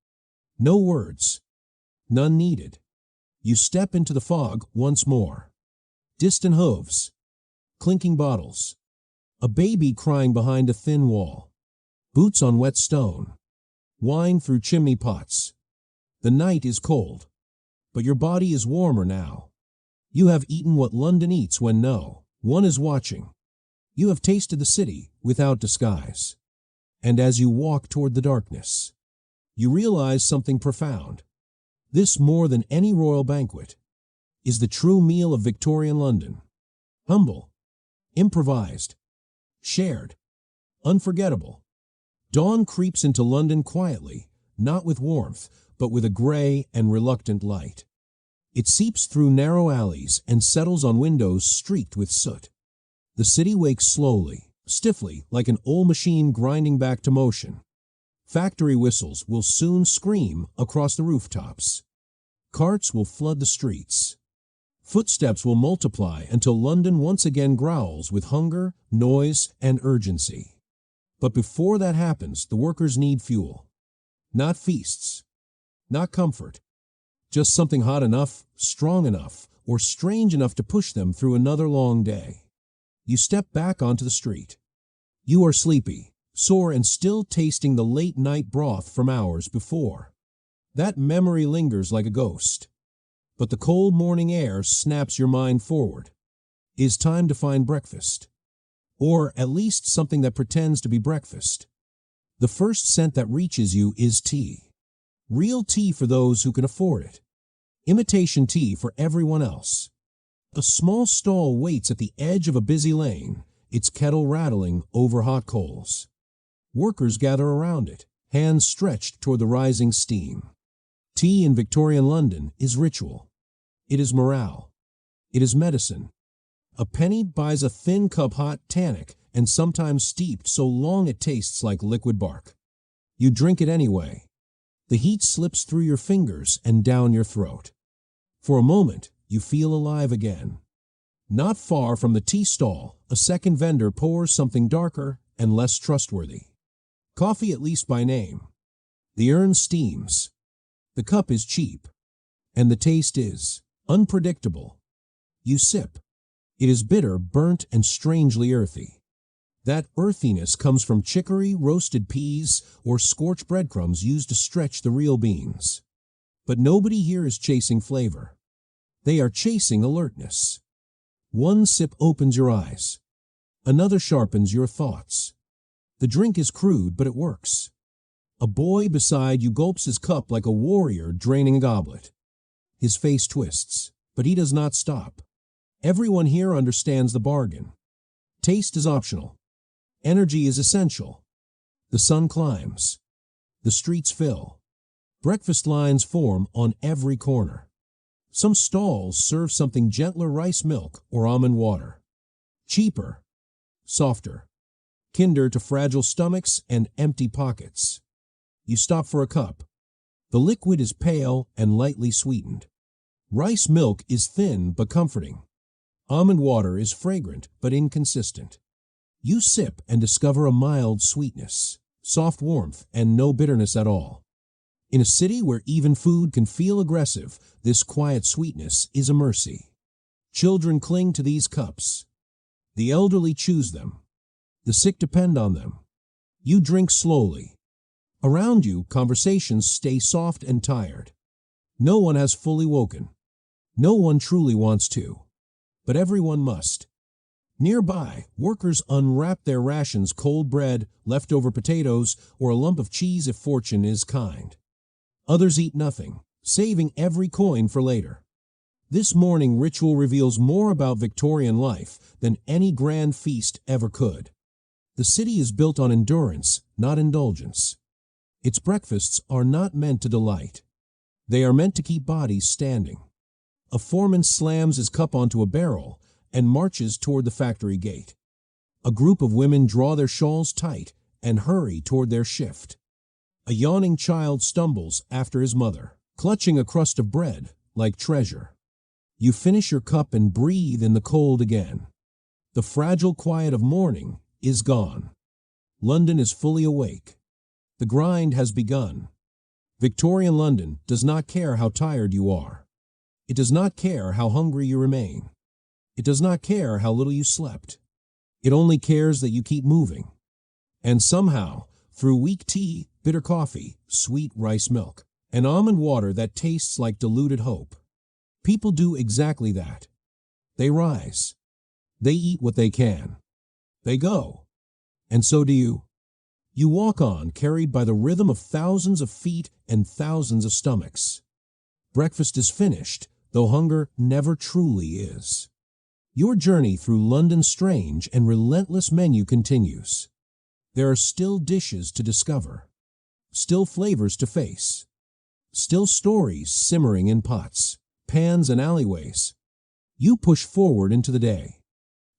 S1: No words. None needed. You step into the fog once more. Distant hooves. Clinking bottles. A baby crying behind a thin wall. Boots on wet stone. Wine through chimney pots. The night is cold, but your body is warmer now. You have eaten what London eats when no one is watching. You have tasted the city without disguise. And as you walk toward the darkness, you realize something profound. This, more than any royal banquet, is the true meal of Victorian London. Humble, improvised, shared, unforgettable. Dawn creeps into London quietly, not with warmth, but with a gray and reluctant light. It seeps through narrow alleys and settles on windows streaked with soot. The city wakes slowly, stiffly, like an old machine grinding back to motion. Factory whistles will soon scream across the rooftops. Carts will flood the streets. Footsteps will multiply until London once again growls with hunger, noise, and urgency. But before that happens, the workers need fuel. Not feasts. Not comfort. Just something hot enough, strong enough, or strange enough to push them through another long day. You step back onto the street. You are sleepy, sore, and still tasting the late-night broth from hours before. That memory lingers like a ghost. But the cold morning air snaps your mind forward. It is time to find breakfast. Or at least something that pretends to be breakfast. The first scent that reaches you is tea. Real tea for those who can afford it. Imitation tea for everyone else. A small stall waits at the edge of a busy lane, its kettle rattling over hot coals. Workers gather around it, hands stretched toward the rising steam. Tea in Victorian London is ritual. It is morale. It is medicine. A penny buys a thin cup hot tannic and sometimes steeped so long it tastes like liquid bark. You drink it anyway. The heat slips through your fingers and down your throat. For a moment, you feel alive again. Not far from the tea stall, a second vendor pours something darker and less trustworthy. Coffee, at least by name. The urn steams. The cup is cheap. And the taste is unpredictable. You sip. It is bitter, burnt, and strangely earthy. That earthiness comes from chicory, roasted peas, or scorched breadcrumbs used to stretch the real beans. But nobody here is chasing flavor. They are chasing alertness. One sip opens your eyes. Another sharpens your thoughts. The drink is crude, but it works. A boy beside you gulps his cup like a warrior draining a goblet. His face twists, but he does not stop. Everyone here understands the bargain. Taste is optional. Energy is essential. The sun climbs. The streets fill. Breakfast lines form on every corner. Some stalls serve something gentler, rice milk or almond water. Cheaper. Softer. Kinder to fragile stomachs and empty pockets. You stop for a cup. The liquid is pale and lightly sweetened. Rice milk is thin but comforting. Almond water is fragrant but inconsistent. You sip and discover a mild sweetness, soft warmth, and no bitterness at all. In a city where even food can feel aggressive, this quiet sweetness is a mercy. Children cling to these cups. The elderly choose them. The sick depend on them. You drink slowly. Around you, conversations stay soft and tired. No one has fully woken. No one truly wants to, but everyone must. Nearby, workers unwrap their rations: cold bread, leftover potatoes, or a lump of cheese if fortune is kind. Others eat nothing, saving every coin for later. This morning ritual reveals more about Victorian life than any grand feast ever could. The city is built on endurance, not indulgence. Its breakfasts are not meant to delight. They are meant to keep bodies standing. A foreman slams his cup onto a barrel and marches toward the factory gate. A group of women draw their shawls tight and hurry toward their shift. A yawning child stumbles after his mother, clutching a crust of bread like treasure. You finish your cup and breathe in the cold again. The fragile quiet of morning is gone. London is fully awake. The grind has begun. Victorian London does not care how tired you are. It does not care how hungry you remain. It does not care how little you slept. It only cares that you keep moving. And somehow, through weak tea, bitter coffee, sweet rice milk, and almond water that tastes like diluted hope, people do exactly that. They rise. They eat what they can. They go. And so do you. You walk on, carried by the rhythm of thousands of feet and thousands of stomachs. Breakfast is finished, though hunger never truly is. Your journey through London's strange and relentless menu continues. There are still dishes to discover, still flavors to face, still stories simmering in pots, pans, and alleyways. You push forward into the day.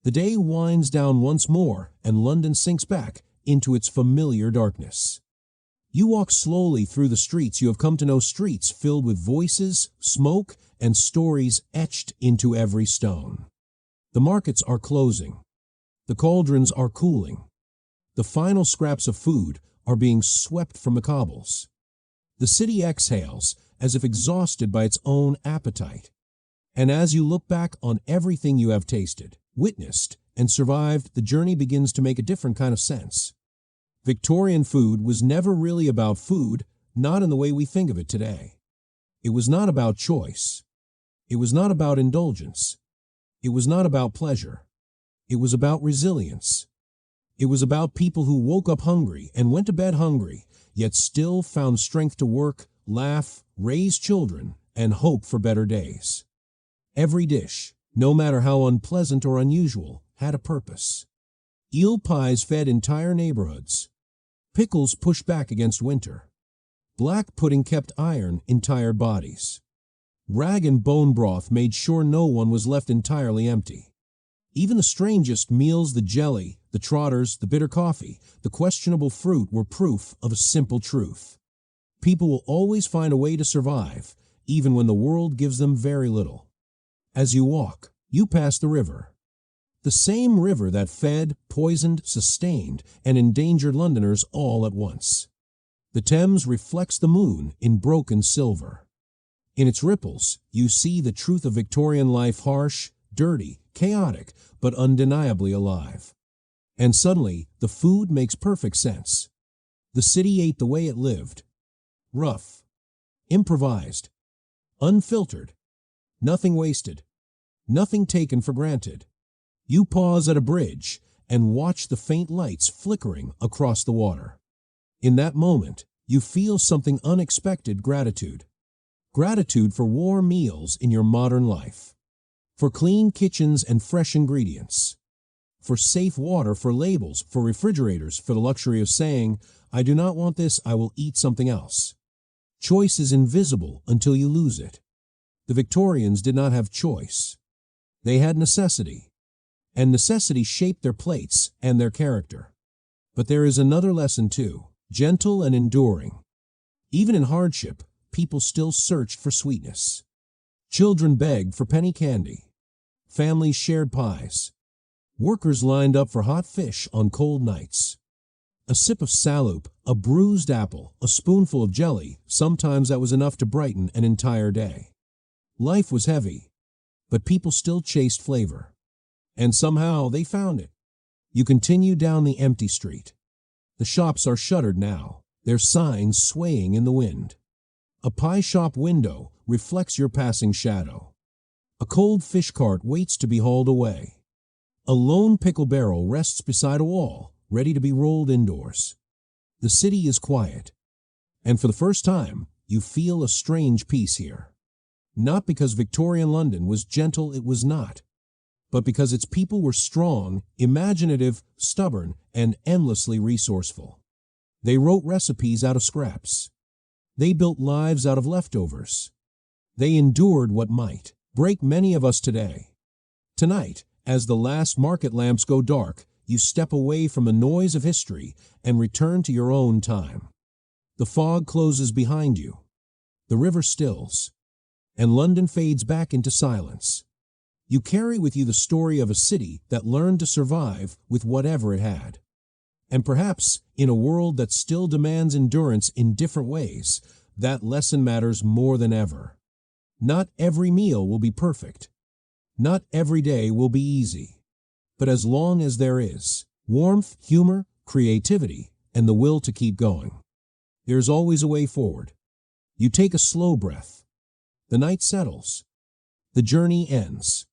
S1: The day winds down once more, and London sinks back into its familiar darkness. You walk slowly through the streets you have come to know, streets filled with voices, smoke, and stories etched into every stone. The markets are closing. The cauldrons are cooling. The final scraps of food are being swept from the cobbles. The city exhales as if exhausted by its own appetite. And as you look back on everything you have tasted, witnessed, and survived, the journey begins to make a different kind of sense. Victorian food was never really about food, not in the way we think of it today. It was not about choice. It was not about indulgence. It was not about pleasure. It was about resilience. It was about people who woke up hungry and went to bed hungry, yet still found strength to work, laugh, raise children, and hope for better days. Every dish, no matter how unpleasant or unusual, had a purpose. Eel pies fed entire neighborhoods. Pickles pushed back against winter. Black pudding kept iron in tired bodies. Rag and bone broth made sure no one was left entirely empty. Even the strangest meals, the jelly, the trotters, the bitter coffee, the questionable fruit, were proof of a simple truth. People will always find a way to survive, even when the world gives them very little. As you walk, you pass the river. The same river that fed, poisoned, sustained, and endangered Londoners all at once. The Thames reflects the moon in broken silver. In its ripples, you see the truth of Victorian life: harsh, dirty, chaotic, but undeniably alive. And suddenly, the food makes perfect sense. The city ate the way it lived. Rough, improvised, unfiltered, nothing wasted, nothing taken for granted. You pause at a bridge and watch the faint lights flickering across the water. In that moment, you feel something unexpected: gratitude. Gratitude for warm meals in your modern life, for clean kitchens and fresh ingredients, for safe water, for labels, for refrigerators, for the luxury of saying, "I do not want this, I will eat something else." Choice is invisible until you lose it. The Victorians did not have choice. They had necessity, and necessity shaped their plates and their character. But there is another lesson too, gentle and enduring. Even in hardship, people still searched for sweetness. Children begged for penny candy. Families shared pies. Workers lined up for hot fish on cold nights. A sip of salop, a bruised apple, a spoonful of jelly, sometimes that was enough to brighten an entire day. Life was heavy, but people still chased flavor. And somehow they found it. You continue down the empty street. The shops are shuttered now, their signs swaying in the wind. A pie shop window reflects your passing shadow. A cold fish cart waits to be hauled away. A lone pickle barrel rests beside a wall, ready to be rolled indoors. The city is quiet, and for the first time, you feel a strange peace here. Not because Victorian London was gentle, it was not, but because its people were strong, imaginative, stubborn, and endlessly resourceful. They wrote recipes out of scraps. They built lives out of leftovers. They endured what might break many of us today. Tonight, as the last market lamps go dark, you step away from the noise of history and return to your own time. The fog closes behind you. The river stills, and London fades back into silence. You carry with you the story of a city that learned to survive with whatever it had. And perhaps, in a world that still demands endurance in different ways, that lesson matters more than ever. Not every meal will be perfect. Not every day will be easy. But as long as there is warmth, humor, creativity, and the will to keep going, there's always a way forward. You take a slow breath. The night settles. The journey ends.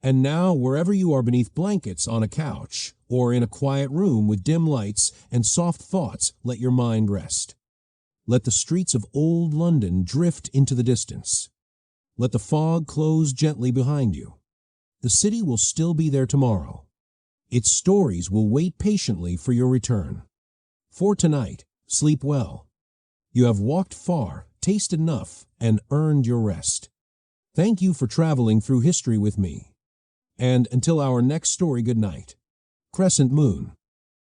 S1: And now, wherever you are, beneath blankets, on a couch, or in a quiet room with dim lights and soft thoughts, let your mind rest. Let the streets of old London drift into the distance. Let the fog close gently behind you. The city will still be there tomorrow. Its stories will wait patiently for your return. For tonight, sleep well. You have walked far, tasted enough, and earned your rest. Thank you for traveling through history with me. And until our next story, good night. Crescent Moon.